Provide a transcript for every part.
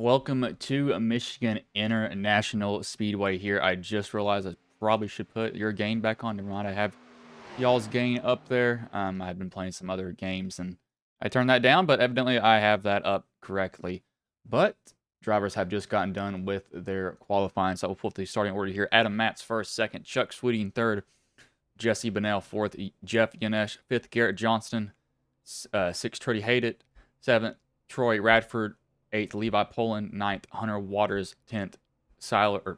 Welcome to Michigan International Speedway here. I just realized I probably should put your game back on. Never mind, I have y'all's game up there. I've been playing some other games and I turned that down, but evidently I have that up correctly. But drivers have just gotten done with their qualifying, so we'll put the starting order here. Adam Matz first, second, Chuck Sweeting third, Jesse Bennell fourth, Jeff Yanesh fifth, Garrett Johnston sixth, Trudy Haydet seventh, Troy Radford 8th, Levi Poland 9th, Hunter Waters 10th, Tyler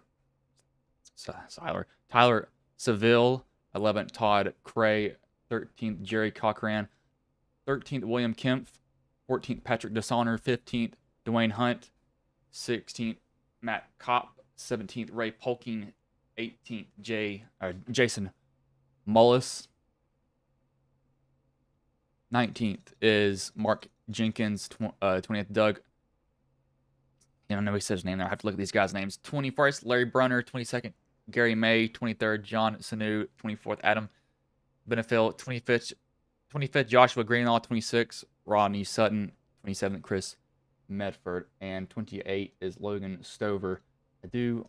Seville 11th, Todd Cray 13th, Jerry Cochran 13th, William Kempf 14th, Patrick Dishonor 15th, Dwayne Hunt 16th, Matt Kopp 17th, Ray Polking 18th, Jason Mullis 19th is Mark Jenkins 20th, Doug. I don't know he said his name there. I have to look at these guys' names. 21st, Larry Brunner. 22nd, Gary May. 23rd, John Sanu. 24th, Adam Benefiel. 25th, Joshua Greenlaw. 26th, Rodney Sutton. 27th, Chris Medford. And 28 is Logan Stover. I do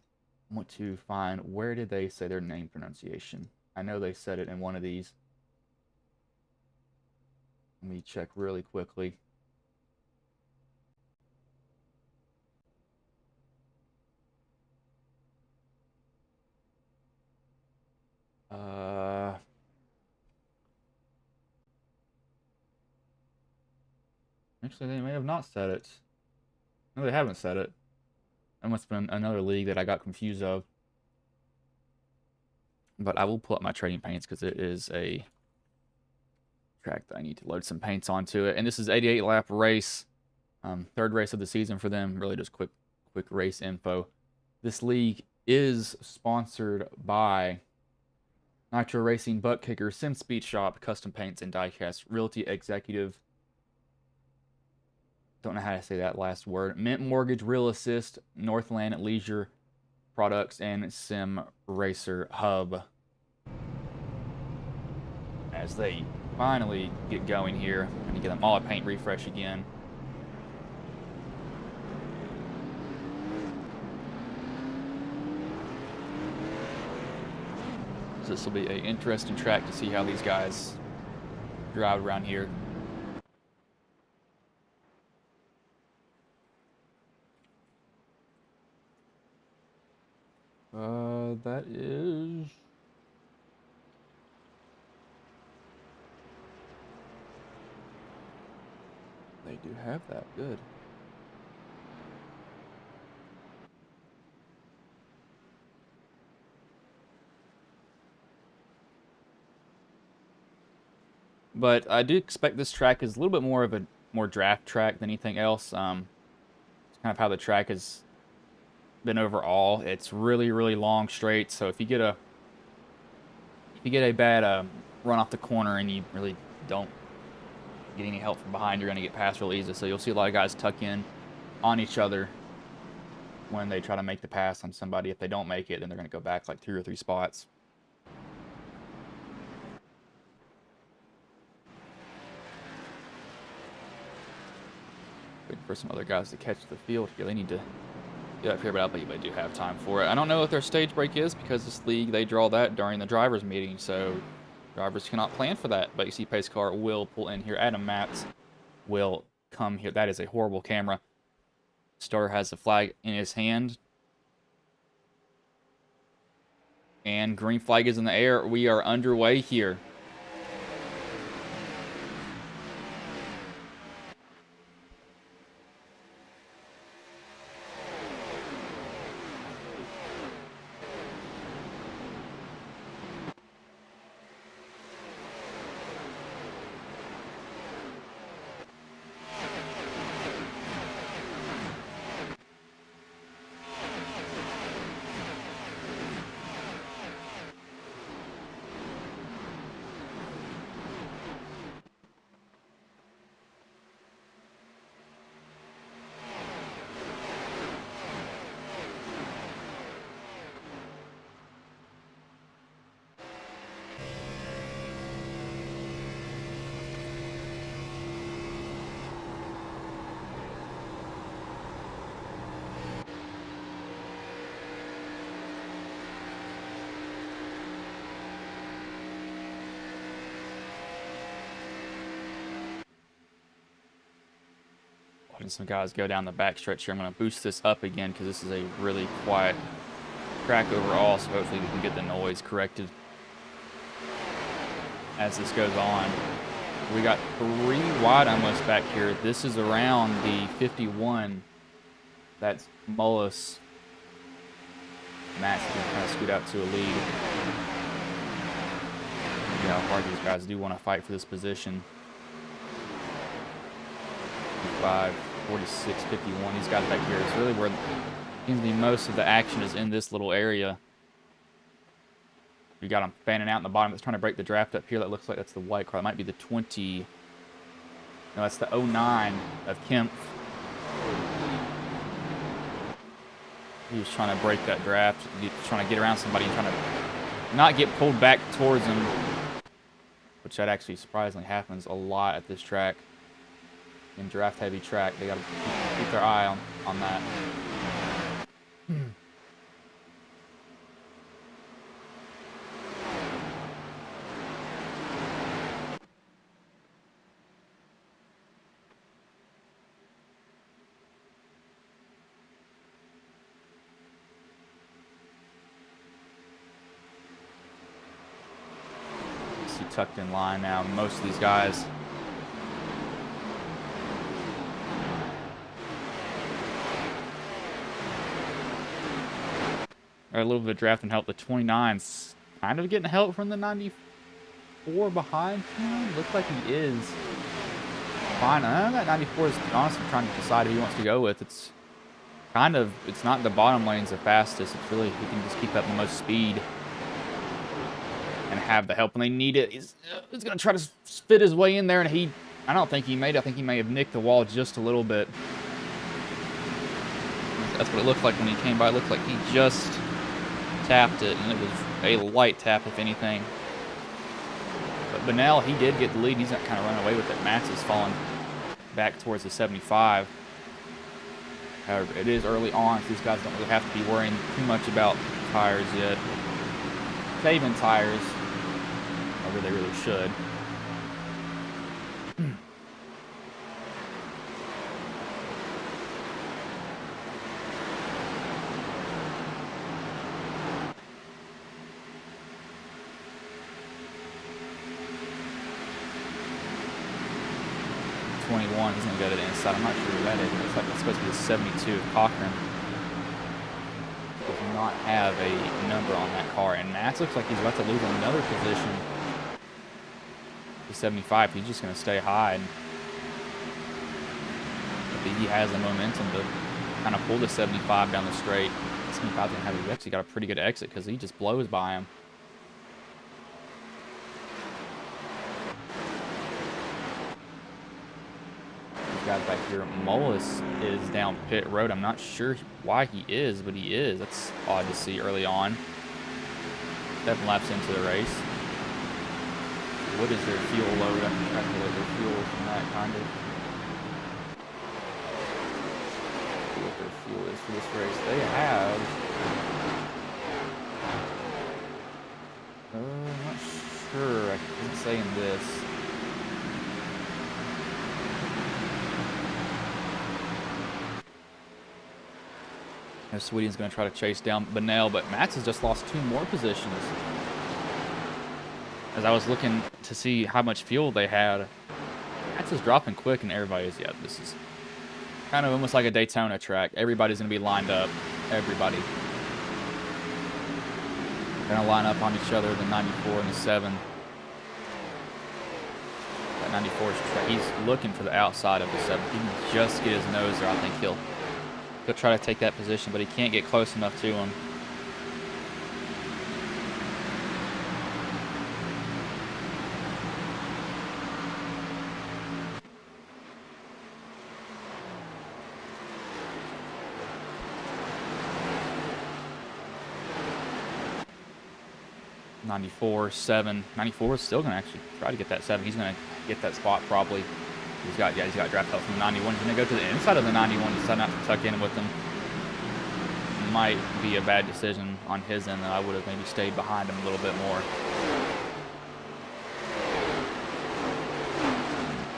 want to find, where did they say their name pronunciation? I know they said it in one of these. Let me check really quickly. Actually, they may have not said it. No, they haven't said it. That must have been another league that I got confused of. But I will pull up my trading paints because it is a track that I need to load some paints onto it. And this is 88 lap race. Third race of the season for them. Really just quick race info. This league is sponsored by Nitro Racing, Buttkicker, Sim Speed Shop, Custom Paints, and Diecasts, Realty Executives. Don't know how to say that last word. Mint Mortgage, Real Assist, Northland Leisure Products, and Sim Racer Hub. As they finally get going here, I'm going to get them all a paint refresh again. This will be an interesting track to see how these guys drive around here. That is... They do have that. Good. But I do expect this track is a little bit more of a draft track than anything else. It's kind of how the track has been overall. It's really long straight. So if you get a bad run off the corner and you really don't get any help from behind, you're going to get past real easy. So you'll see a lot of guys tuck in on each other when they try to make the pass on somebody. If they don't make it, then they're going to go back like 2 or 3 spots. Waiting for some other guys to catch the field here. They need to get up here, but I believe they do have time for it. I don't know what their stage break is because this league, they draw that during the drivers' meeting, so drivers cannot plan for that. But you see pace car will pull in here. Adam Matz will come here. That is a horrible camera. Starter has the flag in his hand. And green flag is in the air. We are underway here. watching some guys go down the backstretch here. I'm going to boost this up again because this is a really quiet track overall, so hopefully we can get the noise corrected as this goes on. We got 3 wide almost back here. This is around the 51. That's Mullis. Matt's going to kind of scoot out to a lead. See how hard these guys do want to fight for this position. 55, 46, 51. These guys back here is really where seems to be most of the action is in this little area. You got them fanning out in the bottom. That's trying to break the draft up here. That looks like that's the white car. That might be the 20. No, that's the 09 of Kemp. He was trying to break that draft. He's trying to get around somebody and trying to not get pulled back towards him, which that actually surprisingly happens a lot at this track. In draft-heavy track, they got to keep their eye on that. See tucked in line now. Most of these guys. Or a little bit of draft and help. The 29's kind of getting help from the 94 behind him. Looks like he is fine. That 94 is honestly trying to decide who he wants to go with. It's kind of, it's not the bottom lane's the fastest. It's really, he can just keep up the most speed and have the help when they need it. He's going to try to fit his way in there, and I don't think he made it. I think he may have nicked the wall just a little bit. That's what it looked like when he came by. It looked like he just tapped it, and it was a light tap, if anything. But Bunnell, he did get the lead. He's not kind of running away with it. Max is falling back towards the 75. However, it is early on, so these guys don't really have to be worrying too much about tires yet. Saving tires, however, they really should. 21, he's going to go to the inside. I'm not sure who that is. It looks like it's supposed to be the 72 of Cochran. Does not have a number on that car. And Nats looks like he's about to lose another position. The 75, he's just going to stay high. And I think he has the momentum to kind of pull the 75 down the straight. 75 going to have, he actually got a pretty good exit because he just blows by him. Guys back here, Mullis is down pit road. I'm not sure why he is, but he is. That's odd to see early on. 7 laps into the race. What is their fuel load? I can calculate their fuel from that, kind of. See what their fuel is for this race. They have. I'm not sure. I didn't say in this. Sweeting's going to try to chase down Bunnell, but Mats has just lost 2 more positions. As I was looking to see how much fuel they had, Mats is dropping quick, and everybody is, yeah, this is kind of almost like a Daytona track. Everybody's going to be lined up. Everybody. Going to line up on each other, the 94 and the 7. That 94 is, he's looking for the outside of the 7. He can just get his nose there. I think he'll try to take that position, but he can't get close enough to him. .94, 7. 94 is still going to actually try to get that 7. He's going to get that spot probably. He's got draft help from the 91. He's going to go to the inside of the 91. Decide not to tuck in with him. Might be a bad decision on his end. That I would have maybe stayed behind him a little bit more.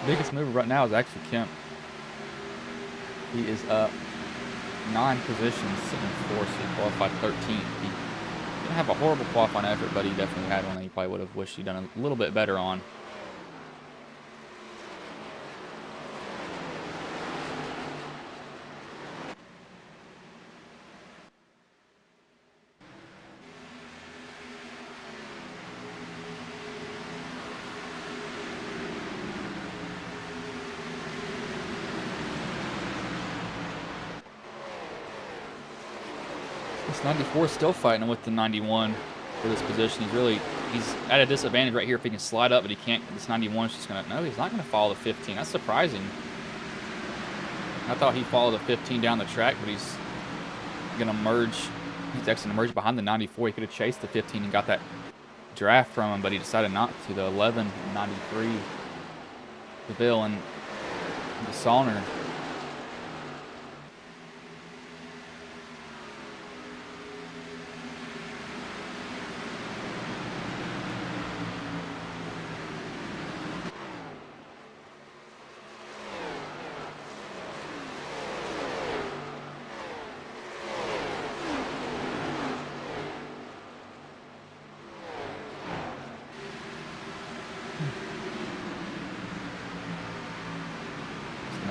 Biggest mover right now is actually Kemp. He is up 9 positions, sitting in 4th, so he qualified 13th. He didn't have a horrible qualifying effort, but he definitely had one that he probably would have wished he'd done a little bit better on. This 94 is still fighting with the 91 for this position. He's at a disadvantage right here if he can slide up, but he can't. This 91 is just gonna, no, he's not gonna follow the 15. That's surprising. I thought he'd follow the 15 down the track, but he's gonna merge. He's actually gonna merge behind the 94. He could have chased the 15 and got that draft from him, but he decided not to. The 11 and 93, DeVille and the Saunter.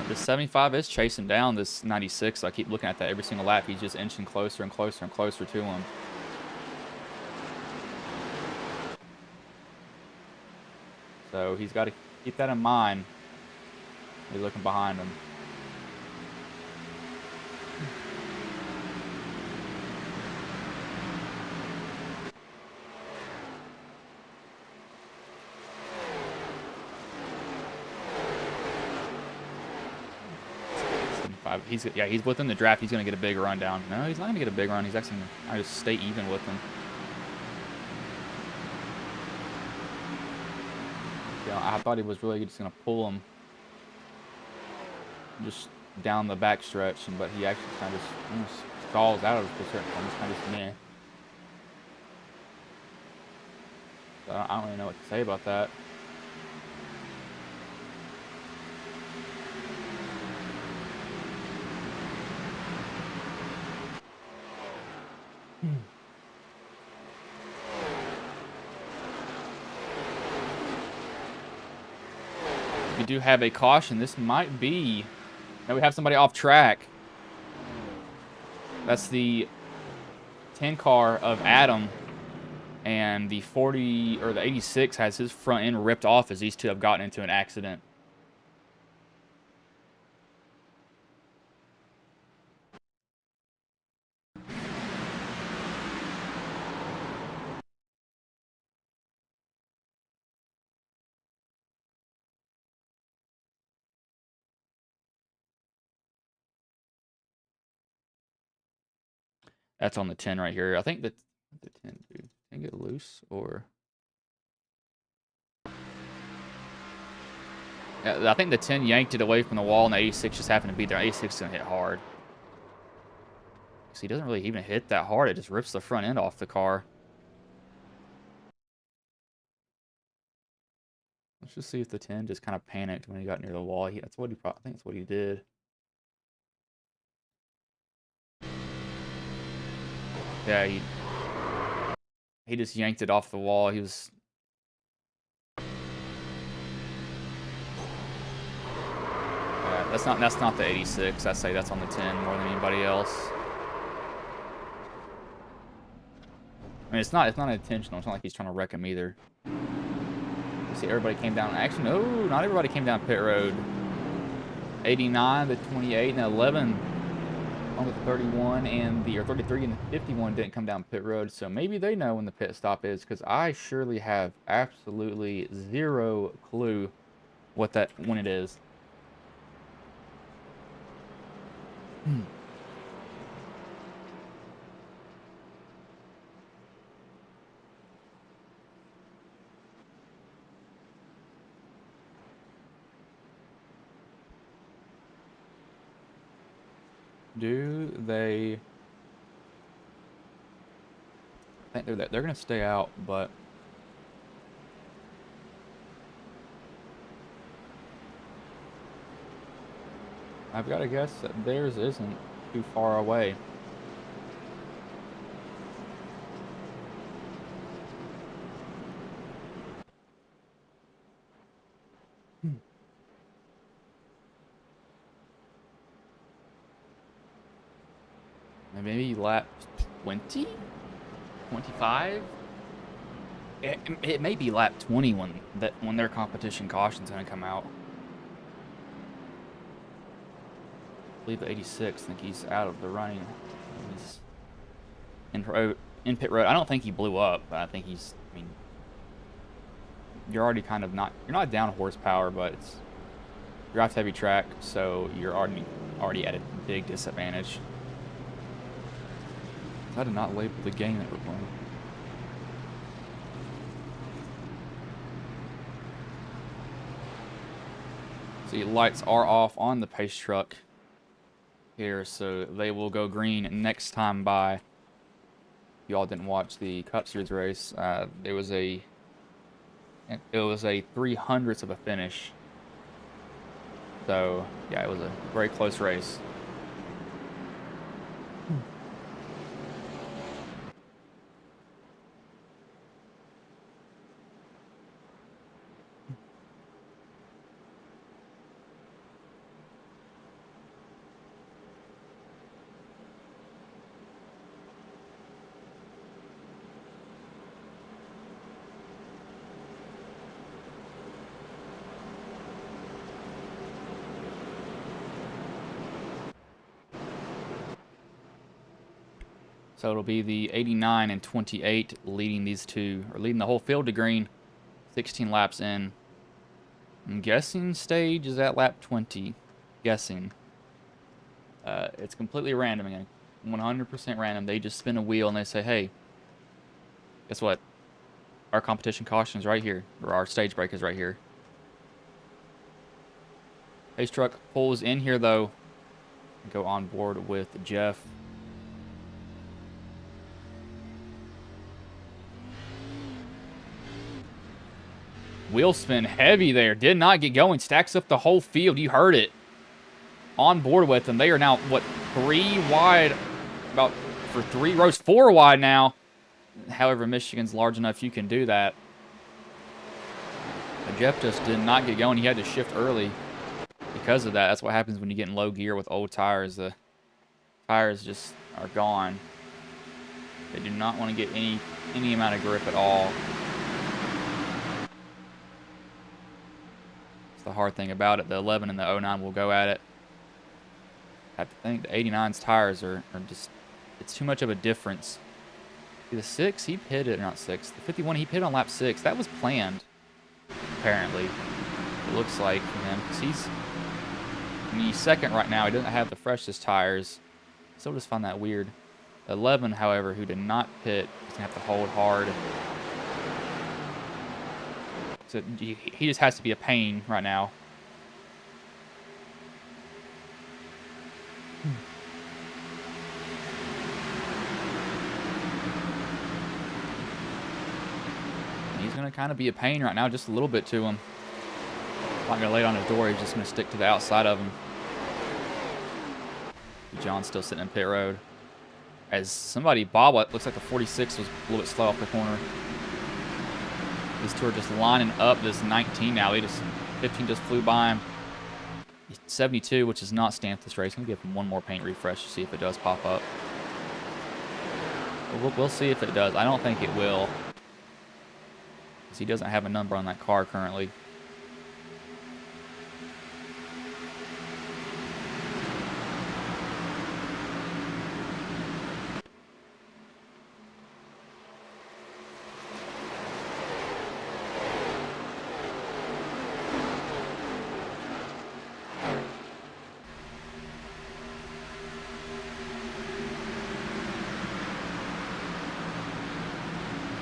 The 75 is chasing down this 96. So I keep looking at that every single lap. He's just inching closer and closer and closer to him. So he's got to keep that in mind. He's looking behind him. He's within the draft. He's going to get a big run down. No, he's not going to get a big run. He's actually going to just stay even with him. Yeah, I thought he was really just going to pull him just down the back stretch, but he actually kind of just stalls out of it for a certain point. He's kind of just meh. So I don't really know what to say about that. We do have a caution. This might be... Now we have somebody off track. That's the 10 car of Adam. And the 40 or the 86 has his front end ripped off as these two have gotten into an accident. That's on the 10 right here. I think that the 10, dude, can get loose or... Yeah, I think the 10 yanked it away from the wall, and the 86 just happened to be there. 86 is going to hit hard. So he doesn't really even hit that hard. It just rips the front end off the car. Let's just see if the 10 just kind of panicked when he got near the wall. I think that's what he did. Yeah, he just yanked it off the wall. He was... That's not the 86. I say that's on the 10 more than anybody else. I mean, it's not intentional. It's not like he's trying to wreck him either. You see, everybody came down. Actually, no, not everybody came down pit road. 89, the 28, and the 11 on the 31 and the 33 and the 51 didn't come down pit road. So maybe they know when the pit stop is, because I surely have absolutely zero clue when it is. Do they... I think they're going to stay out, but... I've got to guess that theirs isn't too far away. Maybe lap 20? 25? It may be lap 20 when their competition caution's going to come out. I believe 86. I think he's out of the running. He's in pit road. I don't think he blew up, but I think he's. I mean, you're already kind of not. You're not down horsepower, but it's draft heavy track, so you're already at a big disadvantage. I did not label the game that we're playing. See, lights are off on the pace truck here, so they will go green next time by. If y'all didn't watch the Cup Series race, it was a 300th of a finish. So yeah, it was a very close race. So it'll be the 89 and 28 leading these two, or leading the whole field to green, 16 laps in. I'm guessing stage is at lap 20. Guessing. It's completely random again. 100% random. They just spin a wheel and they say, hey, guess what? Our competition caution is right here, or our stage break is right here. Pace truck pulls in here though. Go on board with Jeff. Wheel spin heavy there. Did not get going. Stacks up the whole field. You heard it. On board with them. They are now, what, 3 wide? About for 3 rows. 4 wide now. However, Michigan's large enough you can do that. But Jeff just did not get going. He had to shift early because of that. That's what happens when you get in low gear with old tires. The tires just are gone. They do not want to get any amount of grip at all. The hard thing about it. The 11 and the 09 will go at it. I have to think the 89's tires are just, it's too much of a difference. The 6, he pitted, not 6. The 51, he pitted on lap 6. That was planned, apparently. It looks like for him. Because he's second right now. He doesn't have the freshest tires. Still just find that weird. 11, however, who did not pit, he's going to have to hold hard. So he just has to be a pain right now. He's going to kind of be a pain right now, just a little bit to him. Not going to lay it on his door. He's just going to stick to the outside of him. John's still sitting in pit road. As somebody, Bob, looks like the 46 was a little bit slow off the corner. These two are just lining up this 19 now. 15 just flew by him. 72, which is not stamped this race. I'm going to give him one more paint refresh to see if it does pop up. We'll see if it does. I don't think it will, because he doesn't have a number on that car currently.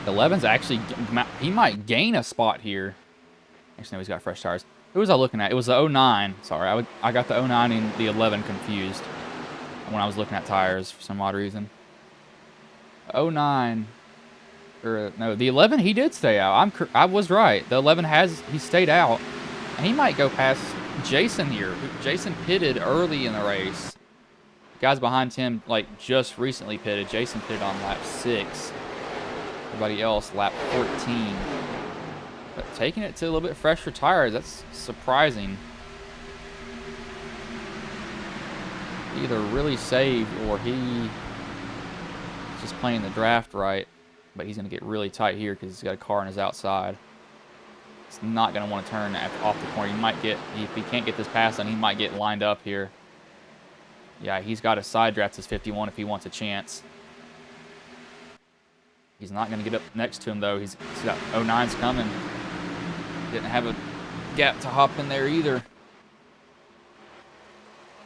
The 11's actually, he might gain a spot here. Actually, no, he's got fresh tires. Who was I looking at? It was the 09. Sorry, I got the 09 and the 11 confused when I was looking at tires for some odd reason. 09, or no, the 11, he did stay out. I was right. The 11 he stayed out. And he might go past Jason here. Jason pitted early in the race. Guys behind him, like, just recently pitted. Jason pitted on lap 6. Everybody else, lap 14. But taking it to a little bit fresher tires, that's surprising. He either really saved or he's just playing the draft right. But he's going to get really tight here because he's got a car on his outside. He's not going to want to turn off the corner. He might get, if he can't get this pass on, he might get lined up here. Yeah, he's got to side draft his 51 if he wants a chance. He's not going to get up next to him, though. He's got 09's coming. Didn't have a gap to hop in there either.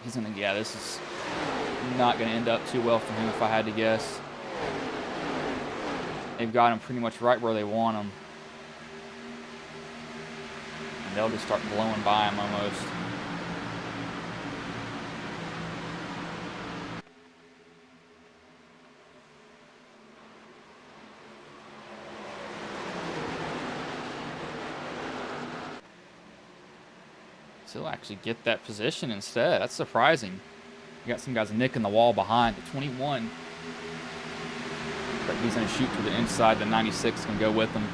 He's going to, yeah, this is not going to end up too well for him if I had to guess. They've got him pretty much right where they want him. And they'll just start blowing by him almost. He'll actually get that position instead. That's surprising. You got some guys nicking the wall behind the 21. But he's going to shoot to the inside. The 96 can go with him.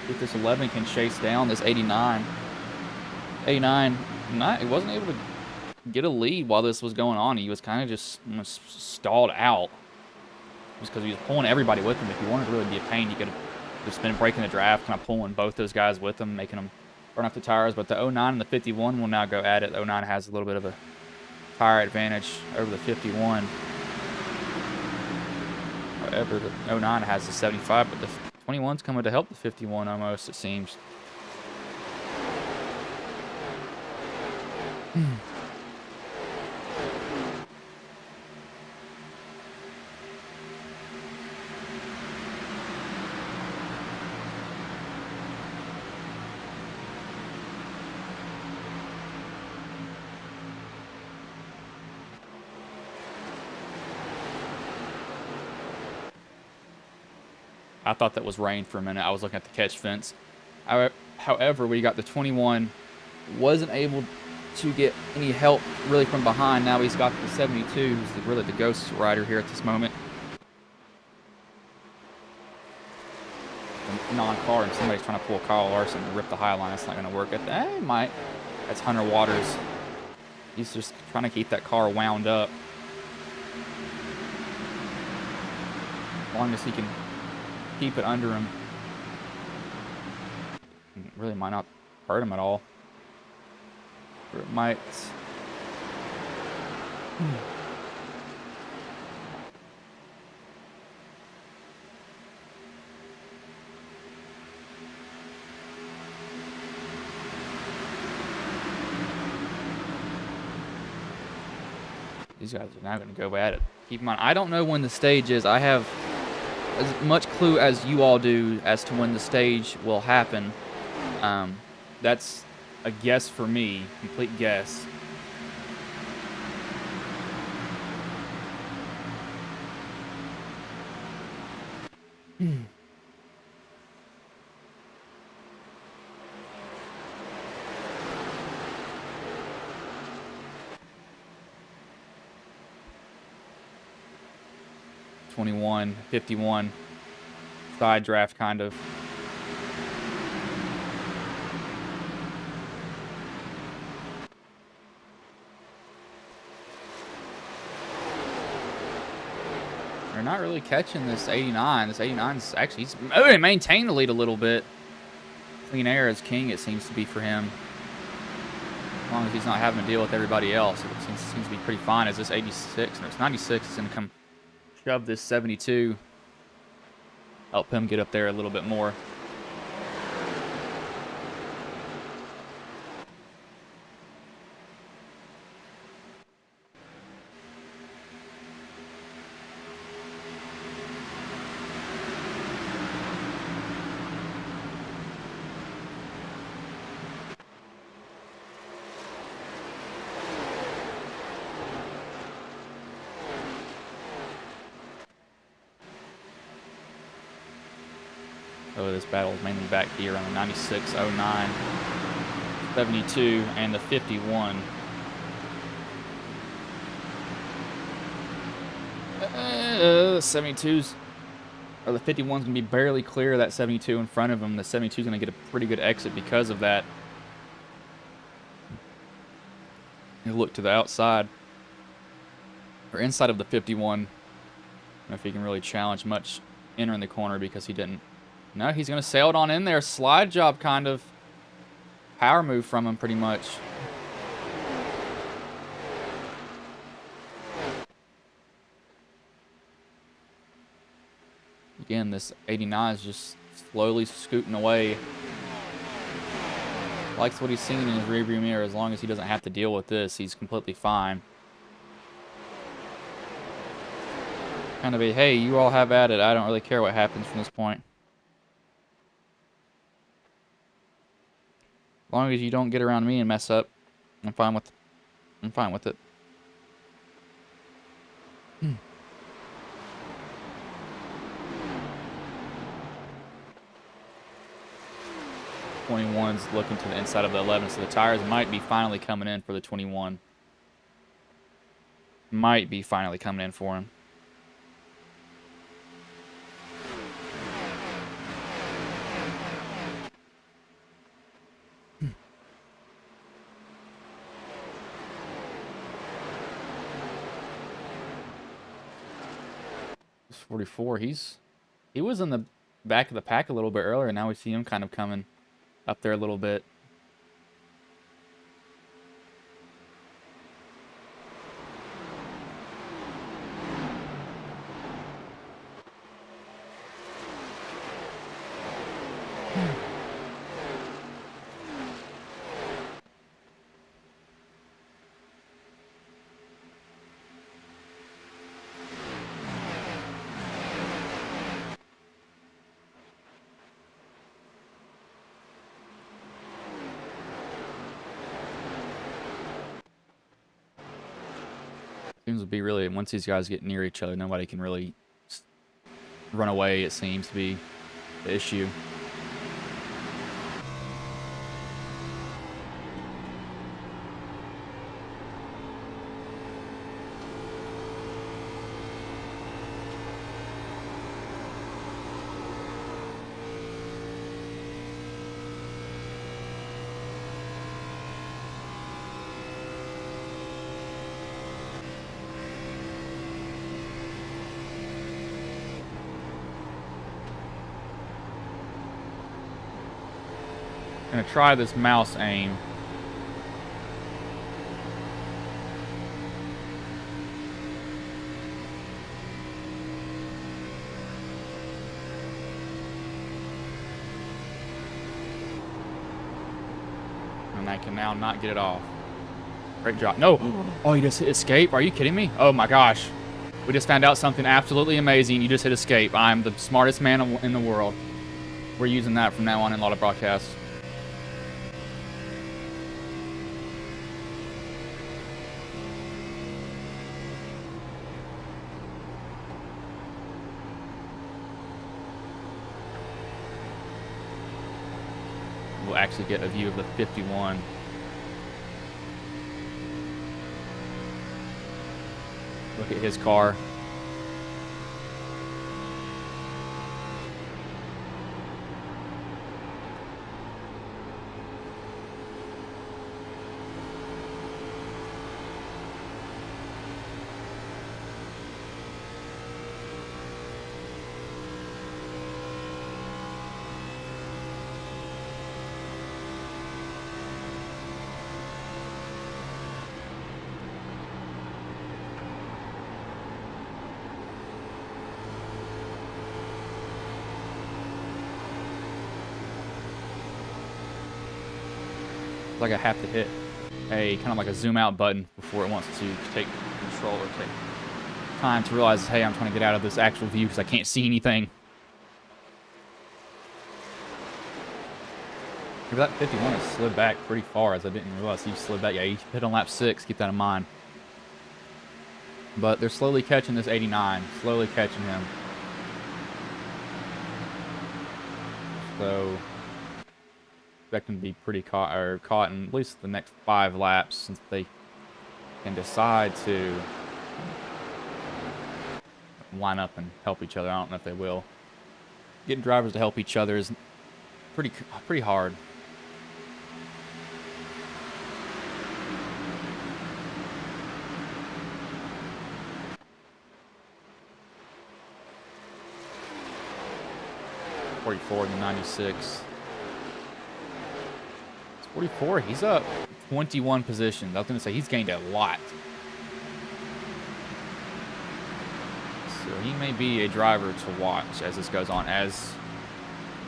If this 11 can chase down this 89. 89. He wasn't able to get a lead while this was going on. He was kind of just stalled out. Just because he was pulling everybody with him. If he wanted to really be a pain, he could have just been breaking the draft, kind of pulling both those guys with him, making them burn off the tires. But the 09 and the 51 will now go at it. The 09 has a little bit of a tire advantage over the 51. However, the 09 has the 75, but the 21's coming to help the 51 almost, it seems. I thought that was rain for a minute. I was looking at the catch fence. However, we got the 21, wasn't able to get any help really from behind. Now he's got the 72, who's really the ghost rider here at this moment. Non-car, and somebody's trying to pull Kyle Larson and rip the high line. That's not going to work. It might. That's Hunter Waters. He's just trying to keep that car wound up. As long as he can keep it under him. It really might not hurt him at all. Or it might. These guys are now going to go at it. Keep in mind, I don't know when the stage is. I have as much clue as you all do as to when the stage will happen. That's a guess for me, complete guess. '21, 51, side draft kind of. They're not really catching this 89. This 89 is actually, he's maintained the lead a little bit. Clean air is king, it seems to be for him. As long as he's not having to deal with everybody else, it seems to be pretty fine. As this 86, no, it's 96 is going to come shove this 72. Help him get up there a little bit more. this battle is mainly back here on the 96, 09, 72, and the 51. 72's or the 51's going to be barely clear of that 72 in front of him. The 72's going to get a pretty good exit because of that. You look to the outside or inside of the 51. I don't know if he can really challenge much entering the corner because he didn't. No, he's going to sail it on in there. Slide job kind of. Power move from him pretty much. Again, this 89 is just slowly scooting away. Likes what he's seeing in his rearview mirror. As long as he doesn't have to deal with this, he's completely fine. Kind of a, hey, you all have at it. I don't really care what happens from this point. As long as you don't get around me and mess up, I'm fine with it. 21's looking to the inside of the 11, so the tires might be finally coming in for the 21. Might be finally coming in for him. This 44, he was in the back of the pack a little bit earlier, and now we see him kind of coming up there a little bit. Seems to be really, once these guys get near each other, nobody can really run away, it seems to be the issue. I'm gonna try this mouse aim. And I can now not get it off. Great job. No! Oh, you just hit escape? Are you kidding me? Oh my gosh. We just found out something absolutely amazing. You just hit escape. I'm the smartest man in the world. We're using that from now on in a lot of broadcasts. We'll actually get a view of the 51. Look at his car. Like I have to hit a kind of like a zoom out button before it wants to take control or take time to realize, hey, I'm trying to get out of this actual view because I can't see anything. Maybe that 51 has slid back pretty far, as I didn't realize he slid back. Yeah, he hit on lap 6. Keep that in mind. But they're slowly catching this 89. Slowly catching him. So that can be pretty caught in at least the next 5 laps, since they can decide to line up and help each other. I don't know if they will. Getting drivers to help each other is pretty hard. '44 to '96. 44, he's up 21 positions. I was going to say he's gained a lot. So he may be a driver to watch as this goes on. As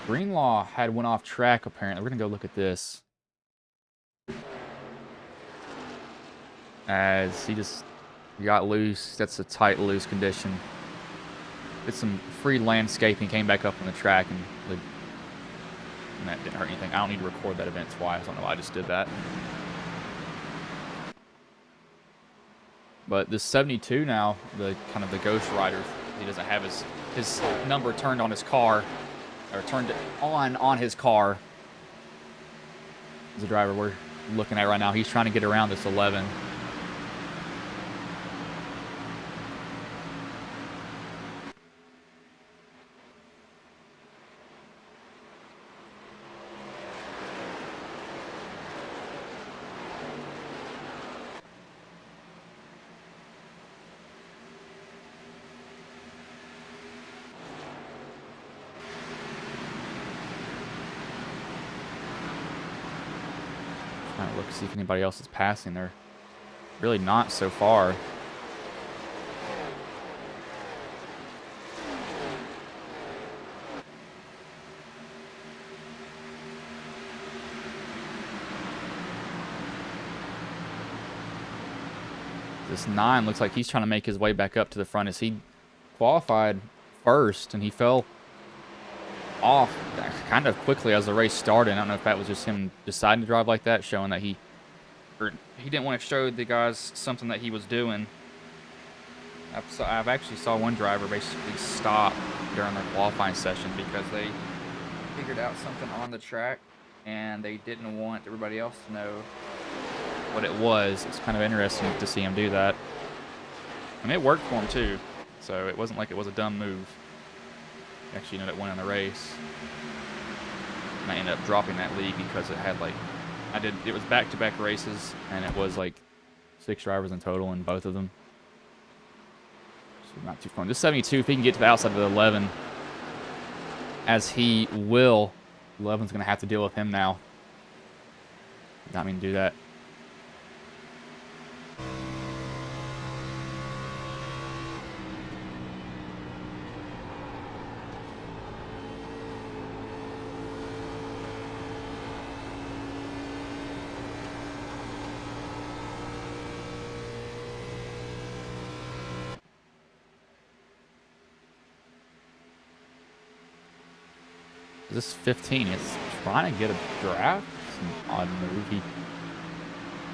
Greenlaw had went off track, apparently. We're going to go look at this. As he just got loose. That's a tight, loose condition. Did some free landscaping, came back up on the track, and that didn't hurt anything. I don't need to record that event twice. I don't know why I just did that. But this 72 now, the kind of the Ghost Rider, he doesn't have his number turned on his car, or turned on his car. The driver we're looking at right now, he's trying to get around this 11. Look, see if anybody else is passing. They're really not so far. This 9 looks like he's trying to make his way back up to the front, as he qualified first and he fell off kind of quickly as the race started. I don't know if that was just him deciding to drive like that, showing that he didn't want to show the guys something that he was doing. I've actually saw one driver basically stop during their qualifying session because they figured out something on the track and they didn't want everybody else to know what it was. It's kind of interesting to see him do that. And it worked for him too, so it wasn't like it was a dumb move. He actually ended up winning the race. And I ended up dropping that league because it had like, it was back-to-back races, and it was like 6 drivers in total in both of them. So not too fun. This 72, if he can get to the outside of the 11, as he will, 11's going to have to deal with him now. Not mean to do that. This 15 is trying to get a draft. It's an odd move. He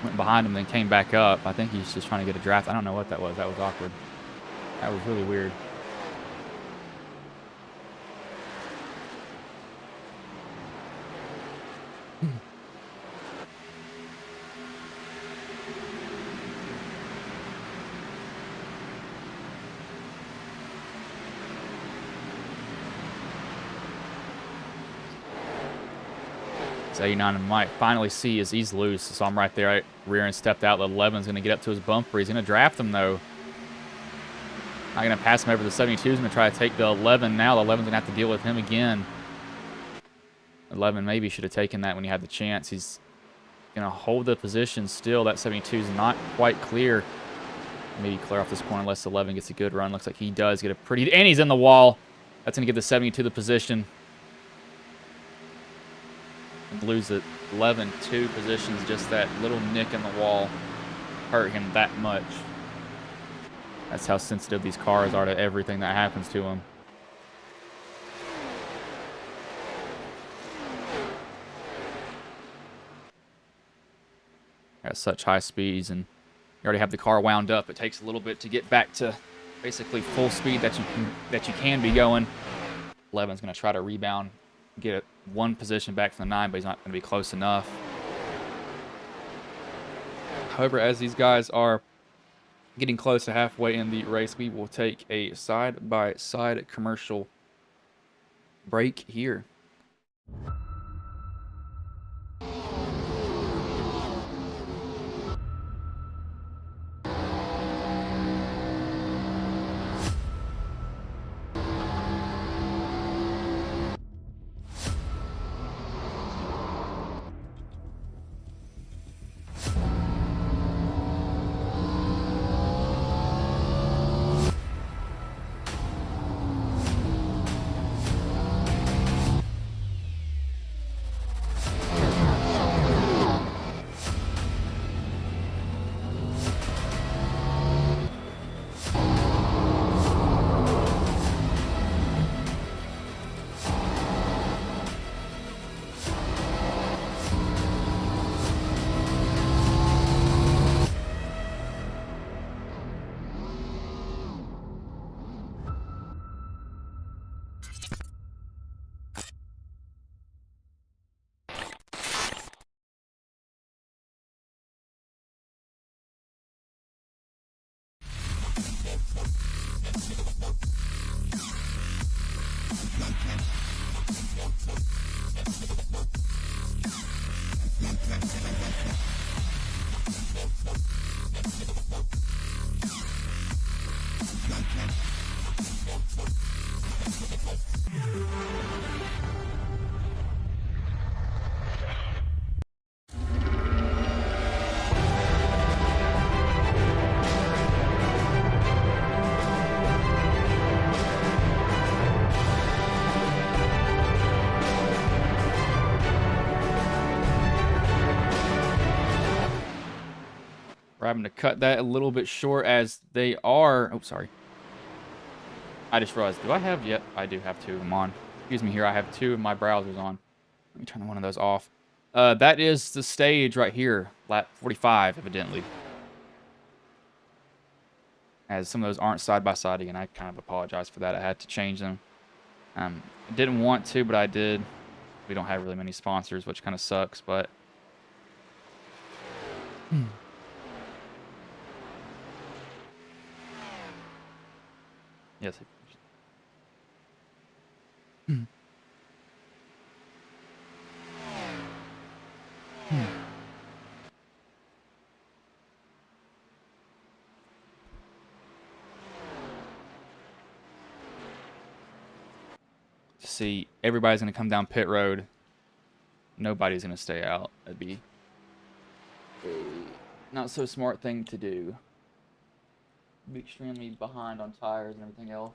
went behind him, then came back up. I think he's just trying to get a draft. I don't know what that was. That was awkward. That was really weird. It's 89 and might finally see as he's loose. So I'm right there, rear and stepped out. The 11's going to get up to his bumper. He's going to draft him though. Not going to pass him over. The 72's going to try to take the 11 now. The 11's going to have to deal with him again. 11 maybe should have taken that when he had the chance. He's going to hold the position still. That 72's not quite clear. Maybe clear off this corner unless 11 gets a good run. Looks like he does get a pretty... And he's in the wall. That's going to give the 72 the position. Lose the 11 2 positions. Just that little nick in the wall hurt him that much. That's how sensitive these cars are to everything that happens to them. At such high speeds, and you already have the car wound up. It takes a little bit to get back to basically full speed that you can be going. 11's going to try to rebound, get one position back from the 9, but he's not going to be close enough. However, as these guys are getting close to halfway in the race, we will take a side-by-side commercial break here. We're having to cut that a little bit short as they are. Oh, sorry. I just realized, do I have, yep, I do have 2 of them on. Excuse me here, I have 2 of my browsers on. Let me turn one of those off. That is the stage right here, lap 45, evidently. As some of those aren't side by side again, I kind of apologize for that. I had to change them. I didn't want to, but I did. We don't have really many sponsors, which kind of sucks, but... Yes. See, everybody's going to come down pit road. Nobody's going to stay out. That'd be a not so smart thing to do. Be extremely behind on tires and everything else.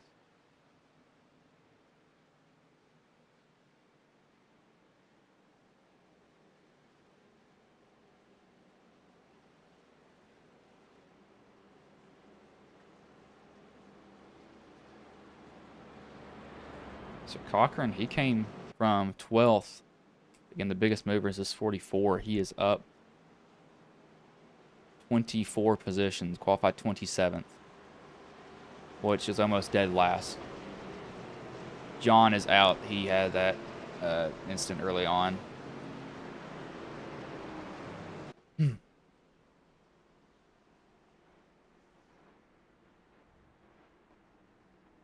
So Cochran, he came from 12th. Again, the biggest mover is this 44. He is up 24 positions, qualified 27th, which is almost dead last. John is out. He had that instant early on.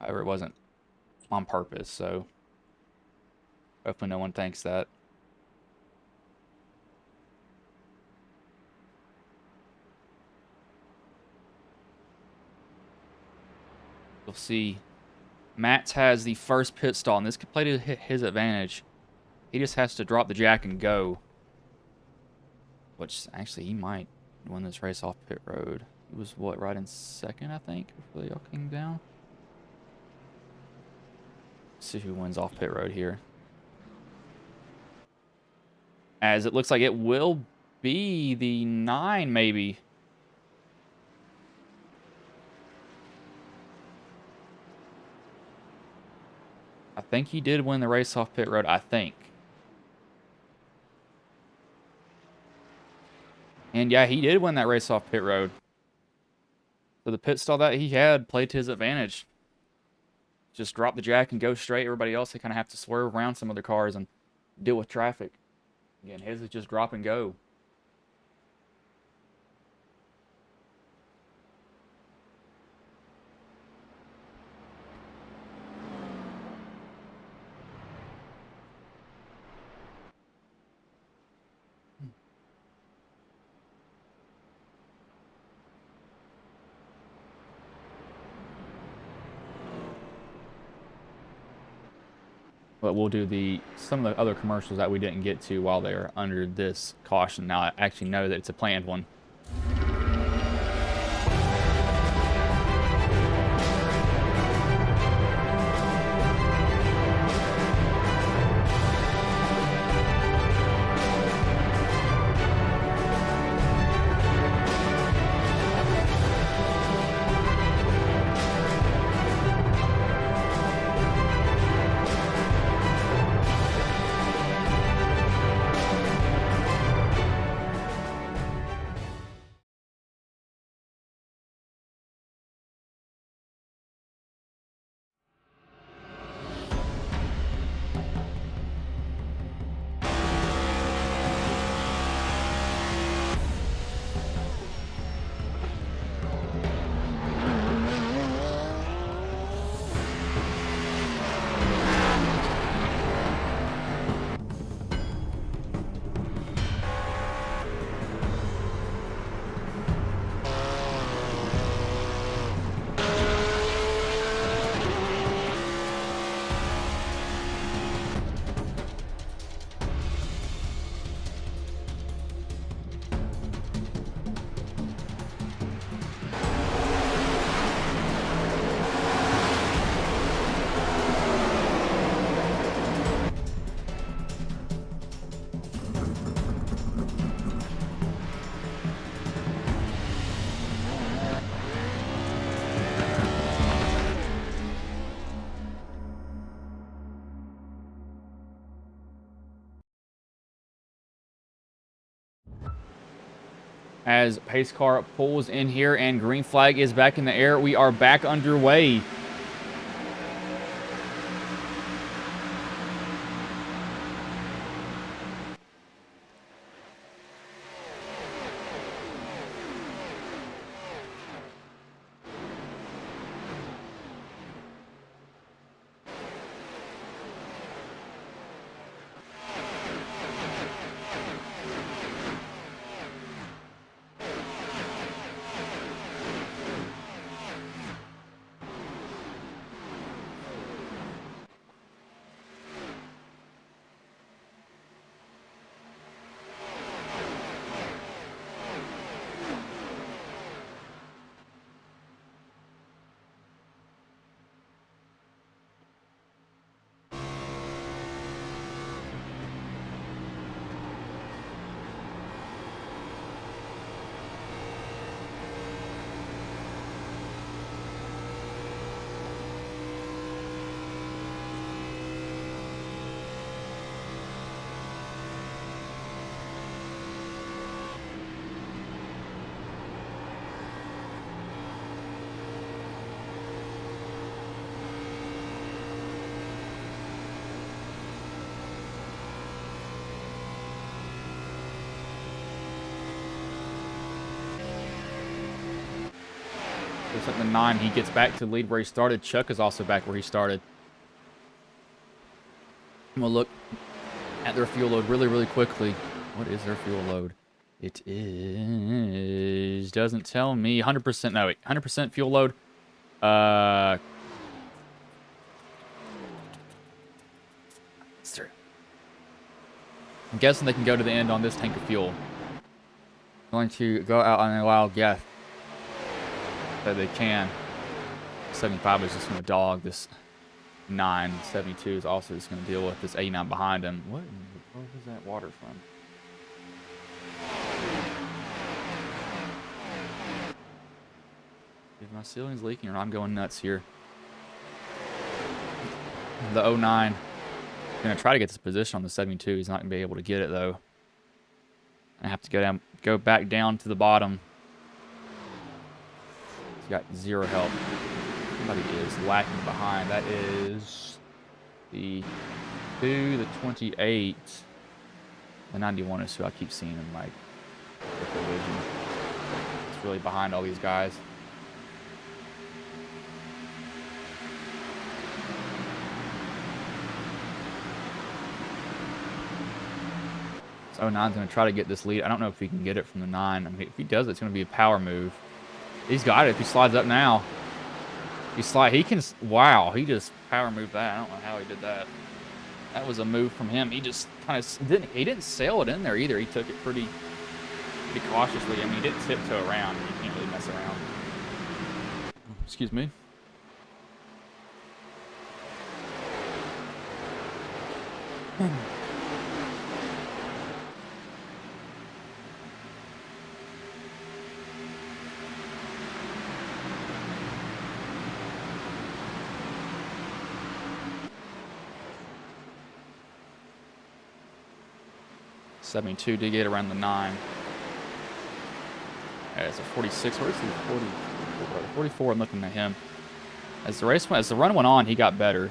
However, it wasn't on purpose, so hopefully no one thinks that. You'll see Matt has the first pit stall, and this could play to his advantage. He just has to drop the jack and go. Which, actually, he might win this race off pit road. He was, what, right in second, I think, before they all came down? Let's see who wins off pit road here. As it looks like it will be the 9, maybe. I think he did win the race off pit road, I think. And yeah, he did win that race off pit road. So the pit stall that he had played to his advantage. Just drop the jack and go straight. Everybody else, they kind of have to swerve around some other cars and deal with traffic. Again, his is just drop and go. But we'll do some of the other commercials that we didn't get to while they're under this caution. Now I actually know that it's a planned one. As pace car pulls in here and green flag is back in the air, we are back underway. Looks like the 9, he gets back to the lead where he started. Chuck is also back where he started. I'm going to look at their fuel load really, really quickly. What is their fuel load? It is... doesn't tell me. 100%, no, 100% fuel load. I'm guessing they can go to the end on this tank of fuel. Going to go out on a wild guess that they can. 75 is just going to dog this 9. 72 is also just going to deal with this 89 behind him. Where was that water from? If my ceiling's leaking or I'm going nuts here. The 09. Going to try to get this position on the 72. He's not going to be able to get it though. I have to go back down to the bottom. He's got 0 help. Somebody is lacking behind. That is the 72, the 28. The 91 is who I keep seeing in my division. It's really behind all these guys. So 09's going to try to get this lead. I don't know if he can get it from the 9. I mean, if he does, it's going to be a power move. He's got it if he slides up now. He can, wow, he just power moved that. I don't know how he did that. That was a move from him. He just kind of didn't sail it in there either. He took it pretty cautiously. I mean, he didn't tiptoe around. You can't really mess around. Excuse me. '72 did get around the 9. It's a 46. Where's the 44? I'm looking at him. As the run went on, he got better.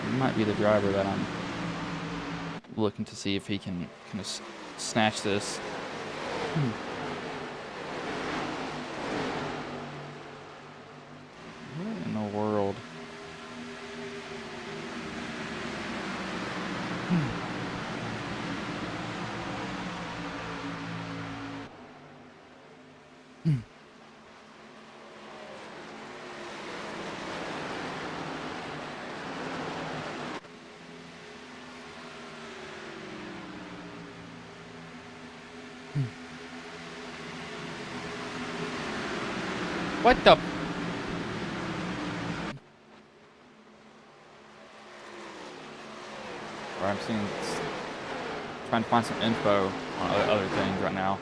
He might be the driver that I'm looking to see if he can kind of snatch this. What in the world? What the? I'm trying to find some info on other things right now.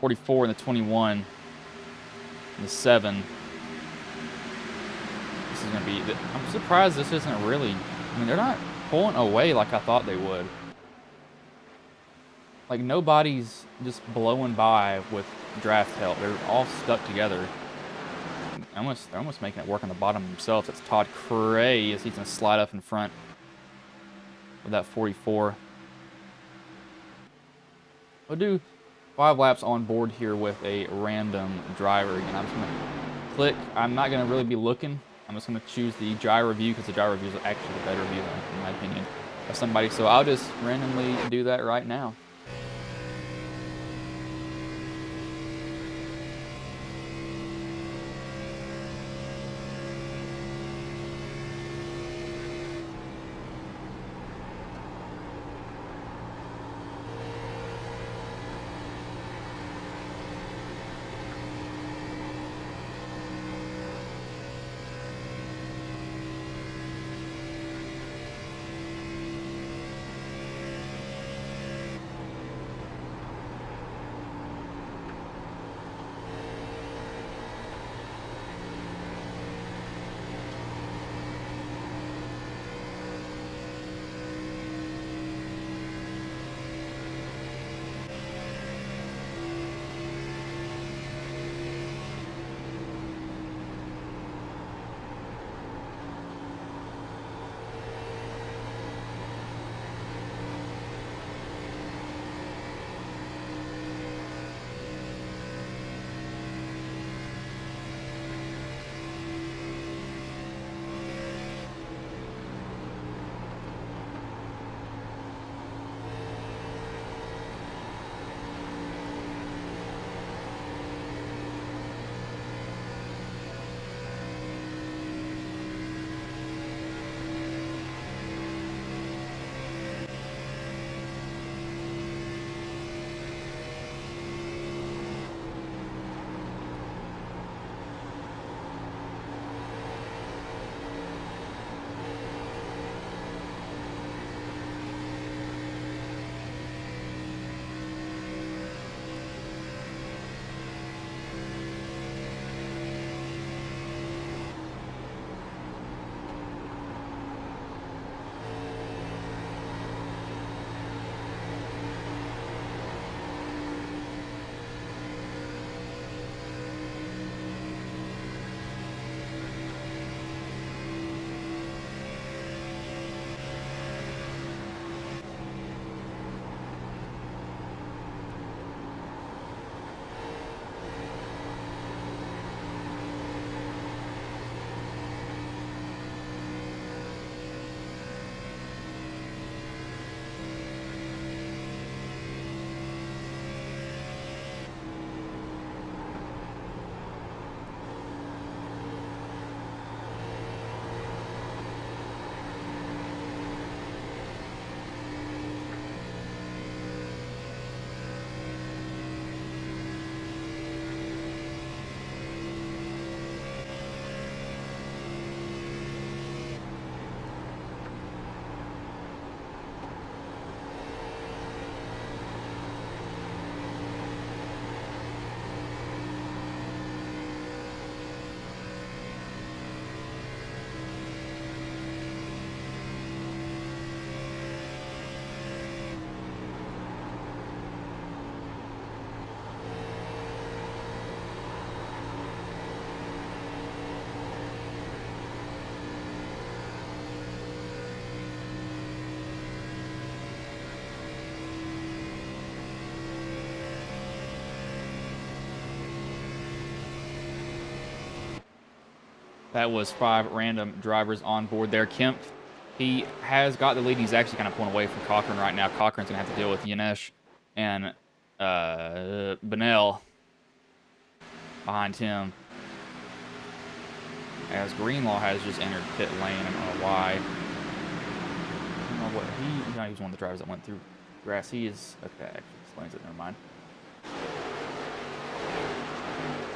44 and the 21 and the 7. This is going to be... I'm surprised this isn't really... I mean, they're not pulling away like I thought they would. Like, nobody's just blowing by with draft help. They're all stuck together. They're almost making it work on the bottom themselves. It's Todd Cray as he's going to slide up in front with that 44. We'll do 5 laps on board here with a random driver. Again, I'm just going to click. I'm not going to really be looking. I'm just going to choose the gyro view because the gyro view is actually the better view, in my opinion, of somebody. So I'll just randomly do that right now. That was 5 random drivers on board there. Kemp, he has got the lead. He's actually kind of pulling away from Cochran right now. Cochran's going to have to deal with Yanesh and Benell behind him. As Greenlaw has just entered pit lane. I don't know why. I don't know what he was one of the drivers that went through grass. He is okay. Actually explains it. Never mind.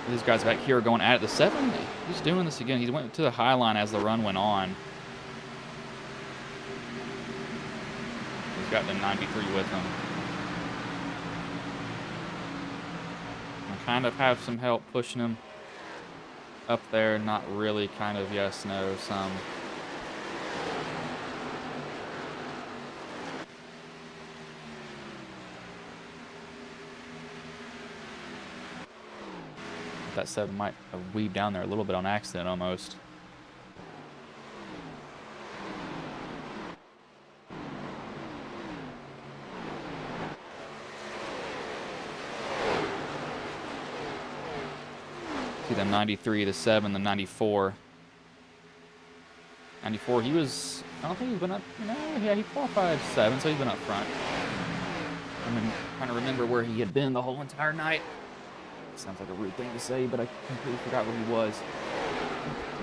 These guys back here are going at it. The 7, he's doing this again. He went to the high line as the run went on. He's got the 93 with him. I kind of have some help pushing him up there. Not really, kind of, yes, no, some. That 7 might have weaved down there a little bit on accident almost. See the 93, the 7, the 94. 94, he was, I don't think he's been up, no, yeah, he qualified 7, so he's been up front. I'm trying to remember where he had been the whole entire night. Sounds like a rude thing to say, but I completely forgot where he was.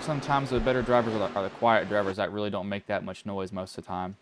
Sometimes the better drivers are the quiet drivers that really don't make that much noise most of the time.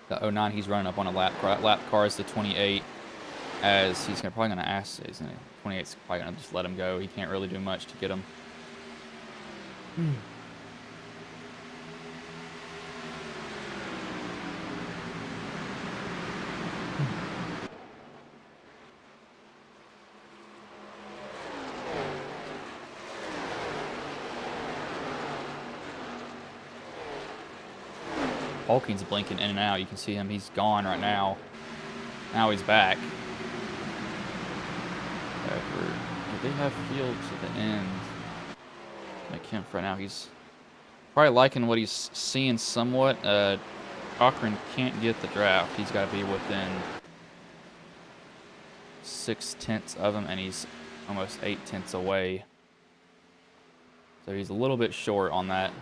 The 09, he's running up on a lap car. Lap car is the 28, as he's probably going to ask, 28's probably going to just let him go. He can't really do much to get him. Hawkins blinking in and out. You can see him. He's gone right now. Now he's back. Did they have field to the end? Like him right now. He's probably liking what he's seeing somewhat. Cochran can't get the draft. He's got to be within 6/10 of him, and he's almost 8/10 away. So he's a little bit short on that.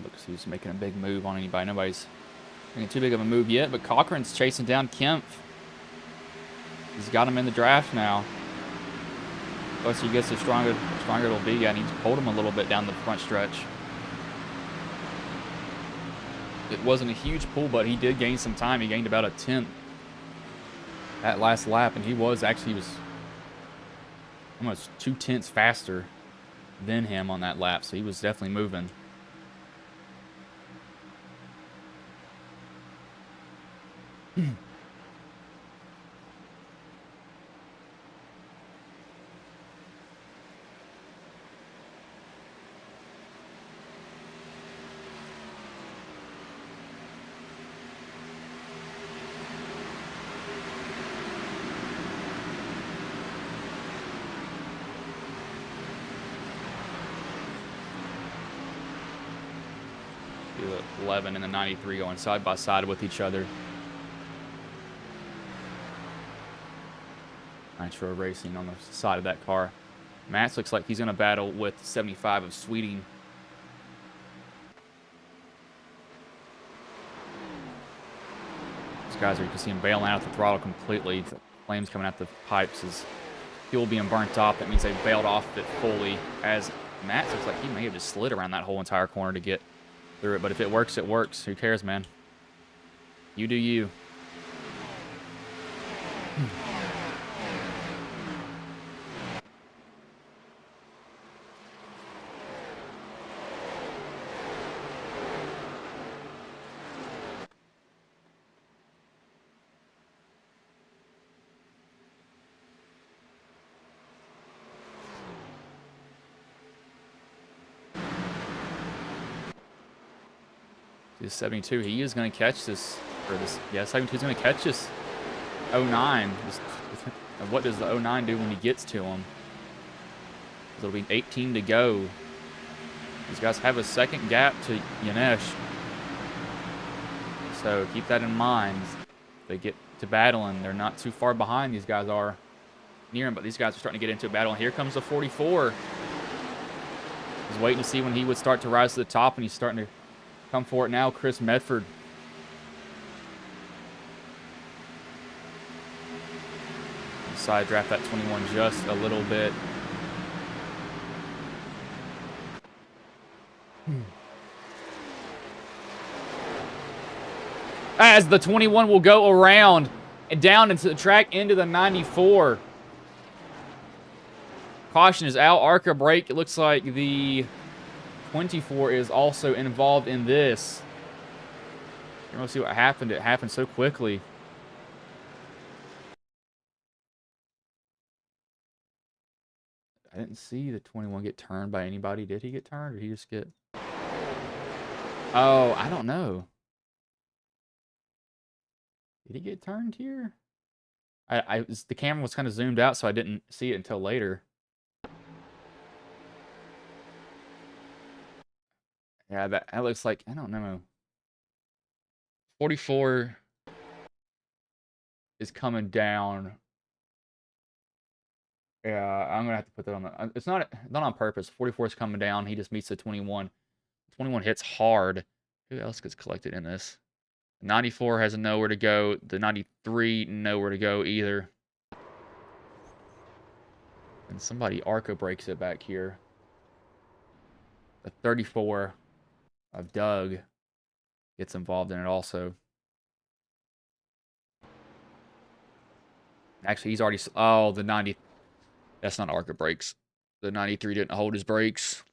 Looks he's making a big move on anybody. Nobody's making too big of a move yet, but Cochran's chasing down Kemp. He's got him in the draft now. Plus he gets the stronger it'll be. I need to hold him a little bit down the front stretch. It wasn't a huge pull, but he did gain some time. He gained about a 10th that last lap, and he was almost 2/10 faster than him on that lap, so he was definitely moving. The 11 and the 93 going side by side with each other. Nitro Racing on the side of that car. Max looks like he's going to battle with 75 of Sweeting. These guys are, you can see him bailing out the throttle completely. The flames coming out the pipes as fuel being burnt off. That means they bailed off it fully. As Max looks like he may have just slid around that whole entire corner to get through it. But if it works, it works. Who cares, man? You do you. This 72, he is going to catch this, or this, yeah, 72 is going to catch this 09. What does the 09 do when he gets to him? It'll be 18 to go. These guys have a second gap to Yanesh. So keep that in mind. They get to battling. They're not too far behind. These guys are near him, but these guys are starting to get into a battle. And here comes the 44. He's waiting to see when he would start to rise to the top, and he's starting to come for it now. Chris Medford. Side draft that 21 just a little bit. As the 21 will go around and down into the track into the 94. Caution is out. Arca brake. It looks like the 24 is also involved in this. You're going to see what happened. It happened so quickly. I didn't see the 21 get turned by anybody. Did he get turned, or did he just get... Oh, I don't know. Did he get turned here? The camera was kind of zoomed out, so I didn't see it until later. Yeah, that looks like, I don't know. 44 is coming down. Yeah, I'm gonna have to put that on the. It's not on purpose. 44 is coming down. He just meets the 21. 21 hits hard. Who else gets collected in this? 94 has nowhere to go. The 93 nowhere to go either. And somebody Arco breaks it back here. The 34 of Doug gets involved in it also. Actually, he's already... Oh, the 90... That's not Arca brakes. The 93 didn't hold his brakes.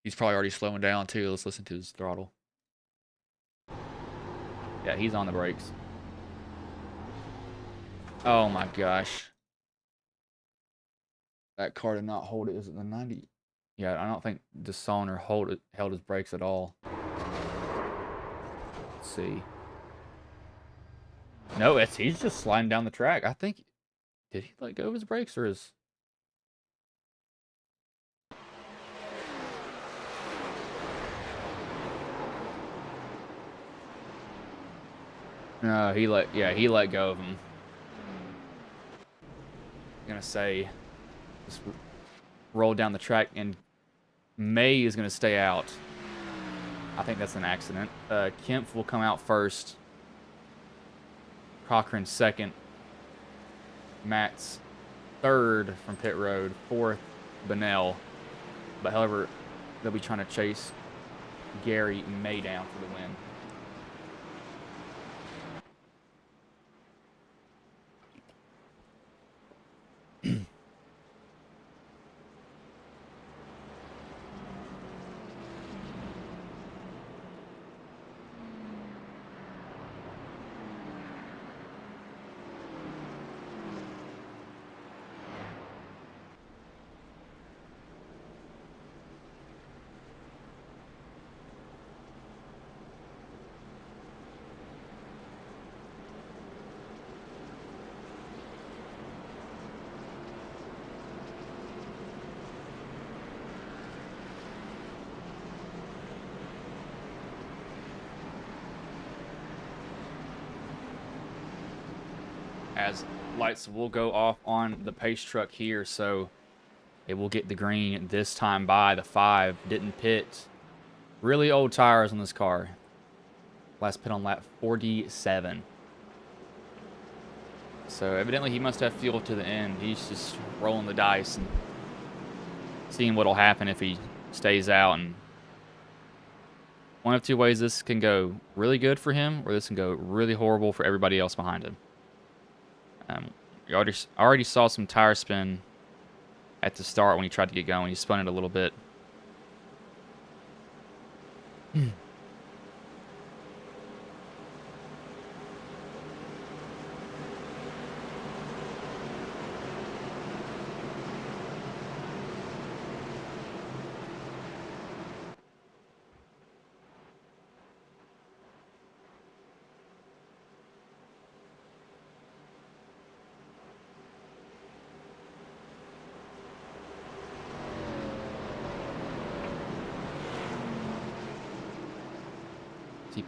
He's probably already slowing down, too. Let's listen to his throttle. Yeah, he's on the brakes. Oh, my gosh. That car did not hold it. Is it the 90? Yeah, I don't think Desaulnier held his brakes at all. Let's see. No, he's just sliding down the track. I think... Did he let go of his brakes, or is... No, he let go of him. I'm gonna say, just roll down the track, and May is gonna stay out. I think that's an accident. Kempf will come out first. Cochran second. Matt's third from pit road. Fourth, Bonnell. But however, they'll be trying to chase Gary May down for the win. As lights will go off on the pace truck here, so it will get the green this time by. The 5 didn't pit. Really old tires on this car. Last pit on lap 47. So evidently he must have fuel to the end. He's just rolling the dice and seeing what'll happen if he stays out. And one of two ways this can go really good for him, or this can go really horrible for everybody else behind him. You already saw some tire spin at the start when he tried to get going. He spun it a little bit.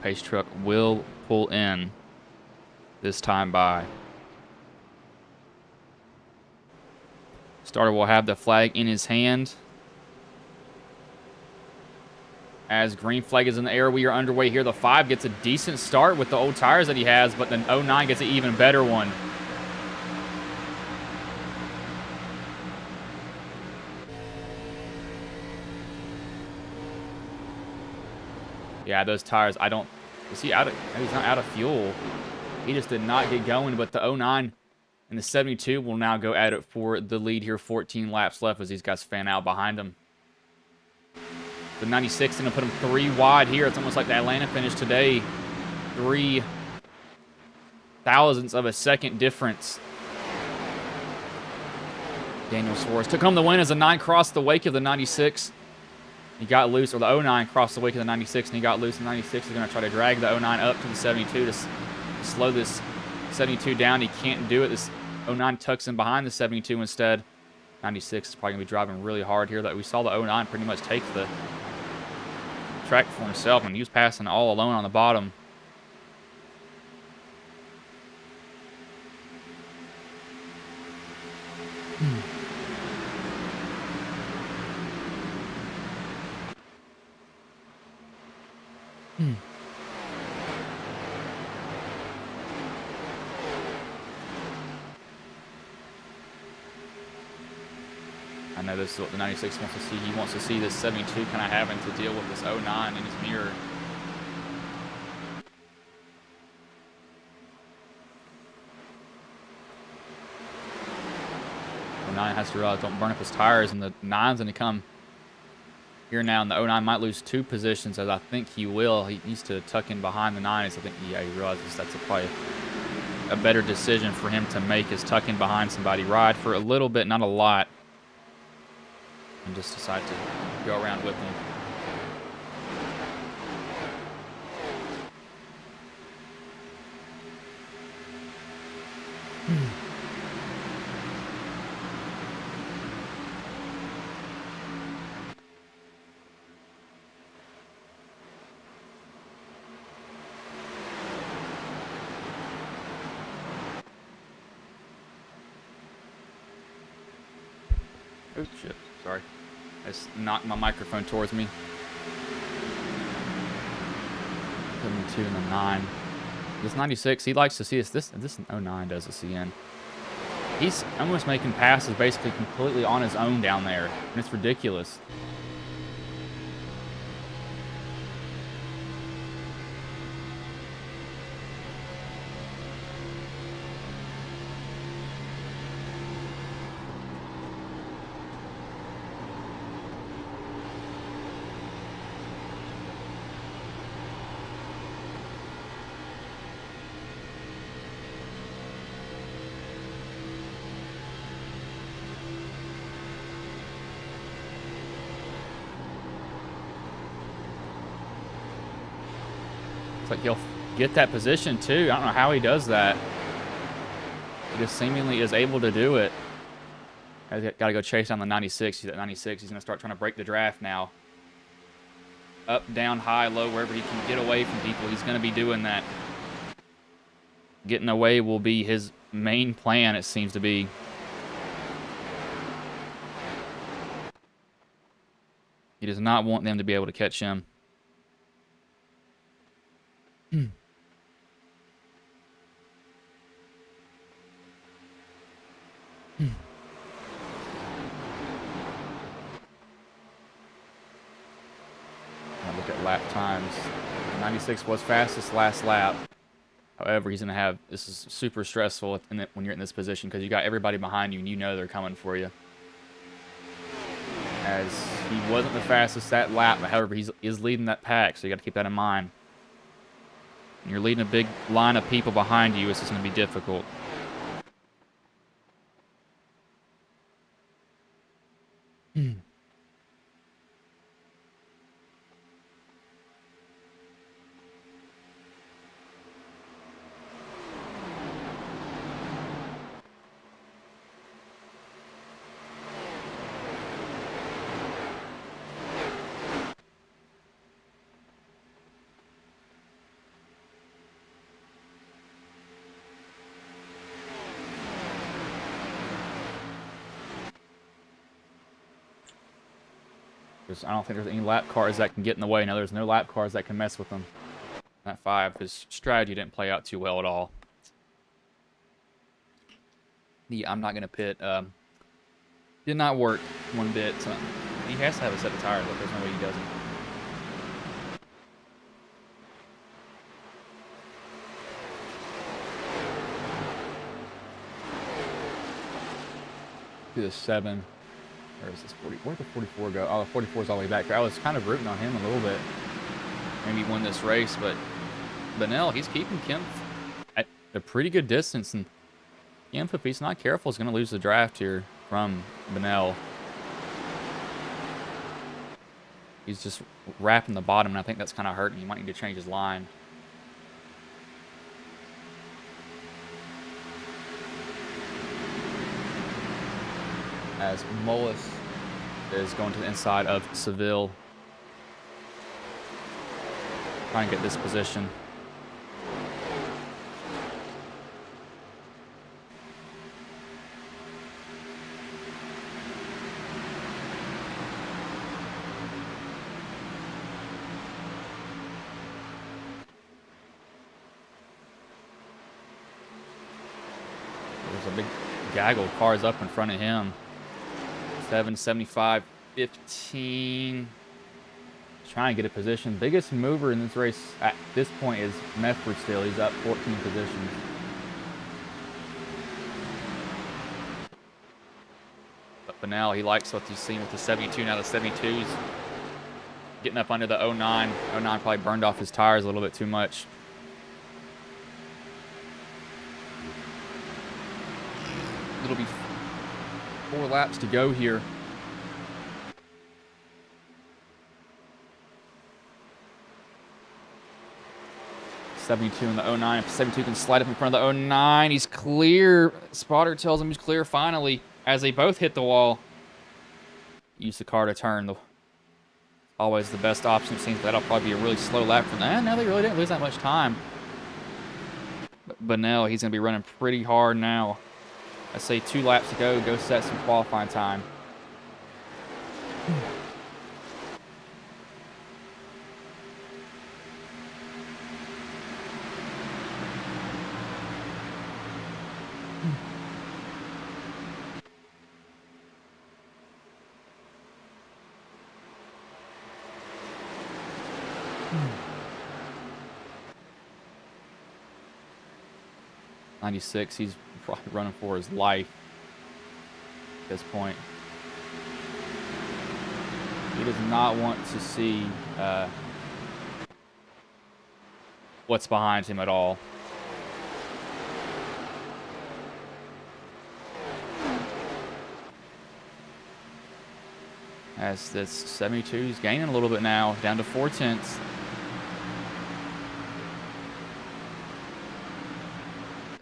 Pace truck will pull in this time by. Starter will have the flag in his hand. As green flag is in the air, we are underway here. The 5 gets a decent start with the old tires that he has, but the 09 gets an even better one. Yeah, those tires, is he out of, he's not out of fuel. He just did not get going, but the 09 and the 72 will now go at it for the lead here. 14 laps left as these guys fan out behind him. The 96 going to put him 3 wide here. It's almost like the Atlanta finish today. 3 thousandths of a second difference. Daniel Suarez took home the win as the 9 crossed the wake of the 96. He got loose, or the 09 crossed the wake of the 96, and he got loose. The 96 is going to try to drag the 09 up to the 72 to slow this 72 down. He can't do it. This 09 tucks in behind the 72 instead. 96 is probably going to be driving really hard here. That we saw the 09 pretty much take the track for himself, and he was passing all alone on the bottom. I know this is what the 96 wants to see. He wants to see this 72 kind of having to deal with this 09 in his mirror. The 09 has to realize don't burn up his tires, and the 9's going to come here now, and the 09 might lose 2 positions, as I think he will. He needs to tuck in behind the 9s. I think he realizes that's probably a better decision for him to make, is tuck in behind somebody, ride for a little bit, not a lot, and just decide to go around with them. Oh, shit. Sorry. I just knocked my microphone towards me. 72 and the 9. This 96, he likes to see this 09 does the CN. He's almost making passes basically completely on his own down there, and it's ridiculous. Like he'll get that position too. I don't know how he does that. He just seemingly is able to do it. He's got to go chase down the 96. He's at 96. He's going to start trying to break the draft now. Up, down, high, low, wherever he can get away from people, he's going to be doing that. Getting away will be his main plan, it seems to be. He does not want them to be able to catch him. Now look at lap times. 96 was fastest last lap. However, he's going to have, this is super stressful when you're in this position because you got everybody behind you and you know they're coming for you. As he wasn't the fastest that lap, but however, he is leading that pack, so you got to keep that in mind. When you're leading a big line of people behind you, it's just going to be difficult. I don't think there's any lap cars that can get in the way. No, there's no lap cars that can mess with them. That 5, his strategy didn't play out too well at all. I'm not going to pit. Did not work one bit. So he has to have a set of tires, but there's no way he doesn't. Do the 7. Where is this 40? Where'd the 44 go? Oh, the 44 is all the way back there. I was kind of rooting on him a little bit. Maybe win this race, but Benell, he's keeping Kempf at a pretty good distance. And Kempf, if he's not careful, is going to lose the draft here from Benell. He's just wrapping the bottom, and I think that's kind of hurting. He might need to change his line. As Mullis is going to the inside of Seville. Trying to get this position. There's a big gaggle of cars up in front of him. 775, 15. Trying to get a position. Biggest mover in this race at this point is Mefford still. He's up 14 positions. But for now, he likes what he's seen with the 72. Now the 72's getting up under the 09. 09 probably burned off his tires a little bit too much. It'll be 4 laps to go here. '72 in the 09. If 72 can slide up in front of the 09, he's clear. Spotter tells him he's clear finally as they both hit the wall. Use the car to turn. Always the best option. It seems that'll probably be a really slow lap for them. No, they really didn't lose that much time. But Benell, he's going to be running pretty hard now. I say 2 laps to go. Go set some qualifying time. '96, he's probably running for his life at this point. He does not want to see what's behind him at all. As this 72 is gaining a little bit now, down to 4/10.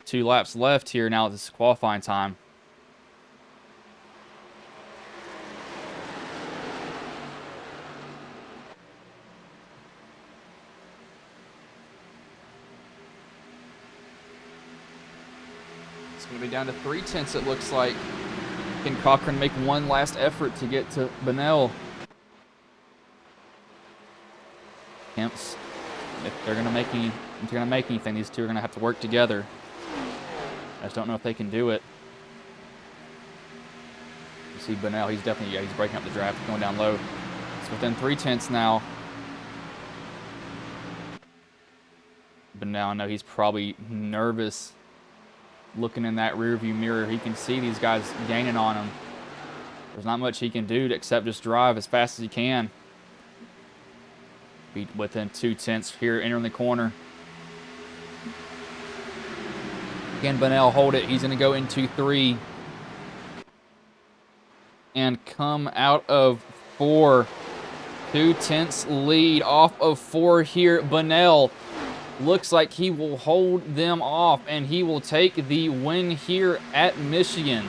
Two laps left here now. This is qualifying time. It's going to be down to 3/10, it looks like. Can Cochran make one last effort to get to Bunnell? Kemps, if they're going to make anything, these two are going to have to work together. I just don't know if they can do it. You see Bunnell, he's definitely, he's breaking up the draft, going down low. It's within 3/10 now. But now I know he's probably nervous looking in that rearview mirror. He can see these guys gaining on him. There's not much he can do except just drive as fast as he can. Be within 2/10 here, entering the corner. Again, Bunnell hold it. He's going to go into 3 and come out of 4. 2/10 lead off of 4 here. Bunnell looks like he will hold them off, and he will take the win here at Michigan.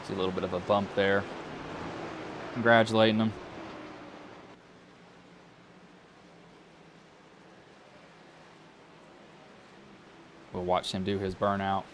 See a little bit of a bump there. Congratulating him. We'll watch him do his burnout.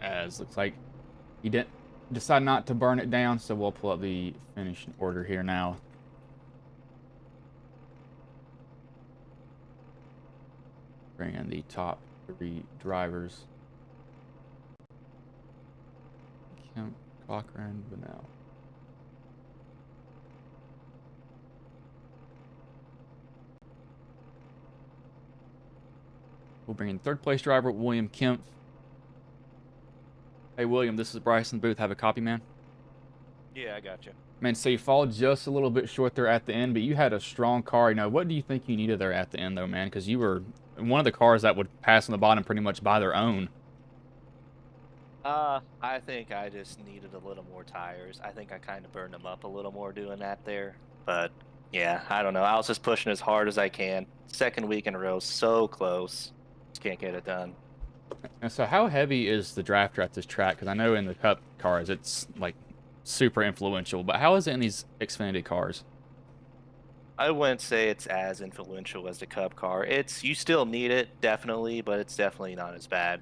As looks like he didn't decide not to burn it down, so we'll pull up the finishing order here now. Bring in the top 3 drivers. Kemp, Cochran, Bunnell. We'll bring in 3rd place driver William Kemp. Hey, William, this is Bryson Booth. Have a copy, man? Yeah, I got you. Man, so you fall just a little bit short there at the end, but you had a strong car. You know, what do you think you needed there at the end, though, man? Because you were one of the cars that would pass on the bottom pretty much by their own. I think I just needed a little more tires. I think I kind of burned them up a little more doing that there. But, yeah, I don't know. I was just pushing as hard as I can. 2nd week in a row, so close. Just can't get it done. And so how heavy is the drafter at this track? Because I know in the Cup cars it's like super influential, but how is it in these Xfinity cars? I wouldn't say it's as influential as the Cup car. You still need it, definitely, but it's definitely not as bad.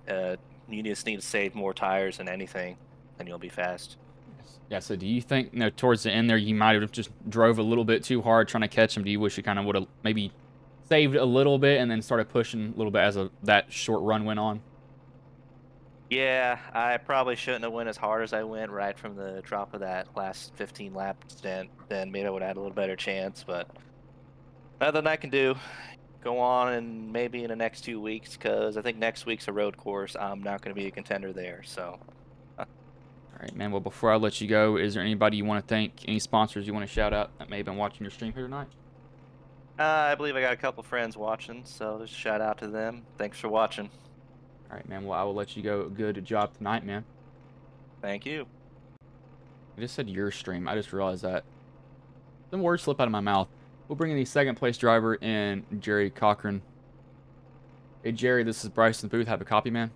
You just need to save more tires than anything, and you'll be fast. Yeah, so do you think, you know, towards the end there you might have just drove a little bit too hard trying to catch him? Do you wish you kind of would have maybe saved a little bit and then started pushing a little bit as that short run went on? Yeah, I probably shouldn't have went as hard as I went right from the drop of that last 15 lap stint. Then maybe I would have had a little better chance, but nothing I can do. Go on and maybe in the next 2 weeks, because I think next week's a road course. I'm not going to be a contender there, so. All right, man. Well, before I let you go, is there anybody you want to thank, any sponsors you want to shout out that may have been watching your stream here tonight? I believe I got a couple friends watching, so just shout out to them. Thanks for watching. All right, man. Well, I will let you go. Good job tonight, man. Thank you. I just said your stream. I just realized that. Some words slip out of my mouth. We'll bring in the 2nd place driver in Jerry Cochran. Hey, Jerry, this is Bryson Booth. Have a copy, man?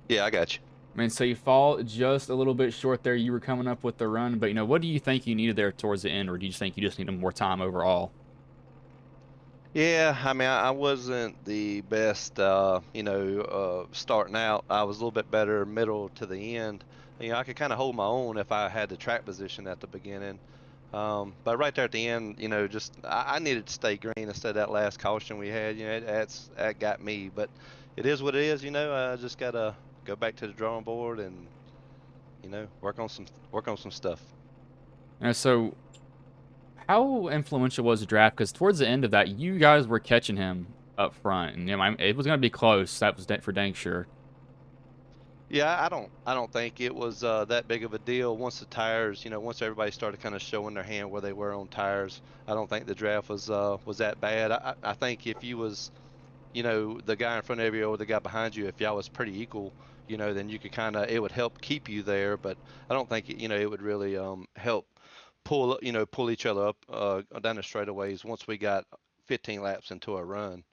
Yeah, I got you. Man, so you fall just a little bit short there. You were coming up with the run, but, you know, what do you think you needed there towards the end, or do you just think you just needed more time overall? Yeah, I mean, I wasn't the best, starting out. I was a little bit better middle to the end. I could kind of hold my own if I had the track position at the beginning. But right there at the end, just I needed to stay green instead of that last caution we had. That got me. But it is what it is. I just gotta go back to the drawing board and work on some stuff. And so, how influential was the draft? Because towards the end of that, you guys were catching him up front, and it was going to be close. That was for dang sure. Yeah, I don't think it was that big of a deal once the tires, once everybody started kind of showing their hand where they were on tires. I don't think the draft was that bad. I think if you was, the guy in front of you or the guy behind you, if y'all was pretty equal, then you could kind of it would help keep you there. But I don't think it would really help pull each other up down the straightaways once we got 15 laps into a run.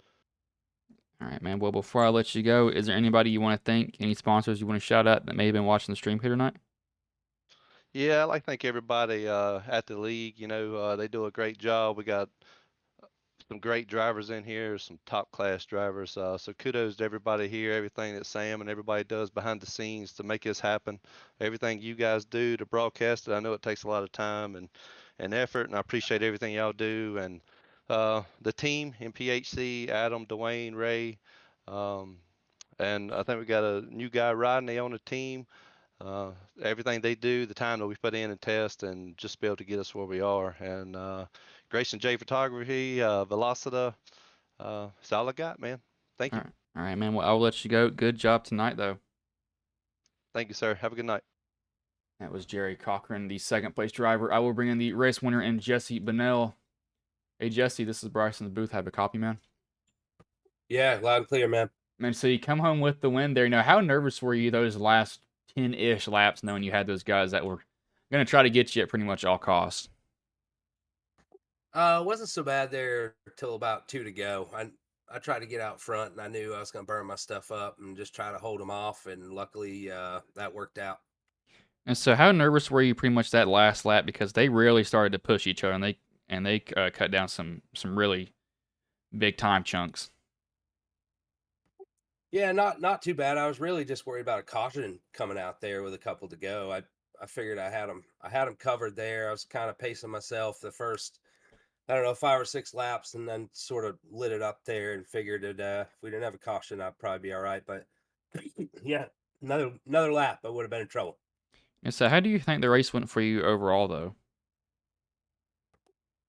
All right, man. Well, before I let you go, is there anybody you want to thank? Any sponsors you want to shout out that may have been watching the stream here tonight? Yeah, I like to thank everybody at the league. They do a great job. We got some great drivers in here, some top class drivers. So kudos to everybody here, everything that Sam and everybody does behind the scenes to make this happen. Everything you guys do to broadcast it. I know it takes a lot of time and effort, and I appreciate everything y'all do. And the team in PHC, Adam, Dwayne, Ray, um, and I think we got a new guy, Rodney, on the team. uh, Everything they do, the time that we put in and test, and just be able to get us where we are. And Grayson J Photography, Velocita, that's all I got, man. Thank you. All right, man. Well, I'll let you go. Good job tonight, though. Thank you, sir. Have a good night. That was Jerry Cochran, the second place driver. I will bring in the race winner and Jesse Bennell. Hey, Jesse, this is Bryce in the booth. Have a copy, man. Yeah, loud and clear, man. Man, so you come home with the win there. How nervous were you those last 10-ish laps, knowing you had those guys that were going to try to get you at pretty much all costs? Wasn't so bad there till about 2 to go. I tried to get out front, and I knew I was going to burn my stuff up and just try to hold them off. And luckily, that worked out. And so, how nervous were you pretty much that last lap, because they really started to push each other, and they cut down some really big time chunks. Yeah, not too bad. I was really just worried about a caution coming out there with a couple to go. I figured I had them covered there. I was kind of pacing myself the first, I don't know, 5 or 6 laps, and then sort of lit it up there and figured that if we didn't have a caution, I'd probably be all right. But yeah, another lap, I would have been in trouble. And so, how do you think the race went for you overall, though?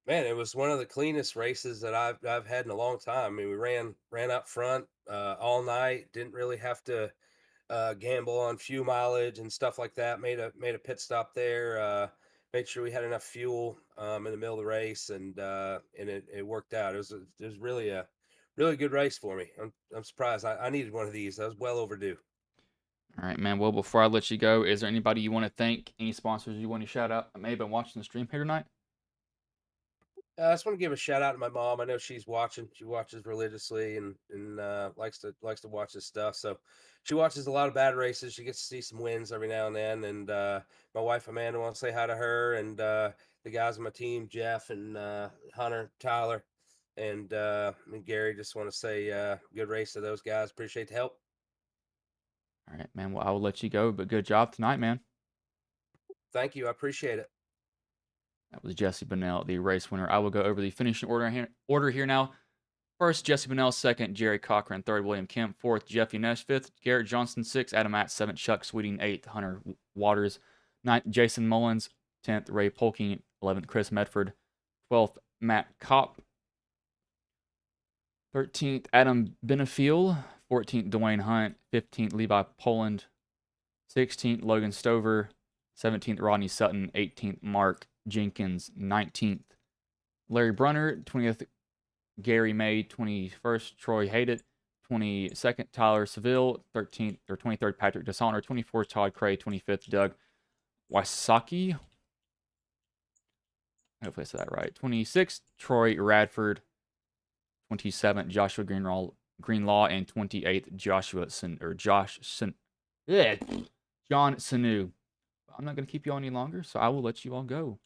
Man, it was one of the cleanest races that I've had in a long time. I mean, we ran up front all night. Didn't really have to gamble on fuel mileage and stuff like that. Made a pit stop there. Made sure we had enough fuel in the middle of the race, and it worked out. It was really a really good race for me. I'm surprised. I needed one of these. I was well overdue. All right, man. Well, before I let you go, is there anybody you want to thank? Any sponsors you want to shout out that may have been watching the stream here tonight? I just want to give a shout out to my mom. I know she's watching. She watches religiously and likes to watch this stuff. So she watches a lot of bad races. She gets to see some wins every now and then. And my wife Amanda wants to say hi to her and the guys on my team, Jeff and Hunter, Tyler, and Gary. Just want to say good race to those guys. Appreciate the help. All right, man. Well, I will let you go, but good job tonight, man. Thank you. I appreciate it. That was Jesse Bennell, the race winner. I will go over the finishing order here now. First, Jesse Bennell. Second, Jerry Cochran. Third, William Kemp. Fourth, Jeff Yanesh. Fifth, Garrett Johnson. Sixth, Adam Matt. Seventh, Chuck Sweeting. Eighth, Hunter Waters. Ninth, Jason Mullins. 10th, Ray Polking. 11th, Chris Medford. 12th, Matt Kopp. 13th, Adam Benefiel. 14th, Dwayne Hunt. 15th, Levi Poland. 16th, Logan Stover. 17th, Rodney Sutton. 18th, Mark Jenkins. 19th, Larry Brunner. 20th, Gary May. 21st, Troy Haydett. 22nd, Tyler Seville. 13th or 23rd, Patrick Dishonor. 24th, Todd Cray. 25th, Doug Wysocki. Hopefully I said that right. 26th, Troy Radford. 27th, Joshua Greenlaw, and 28th, John Sanu. I'm not going to keep you all any longer, so I will let you all go.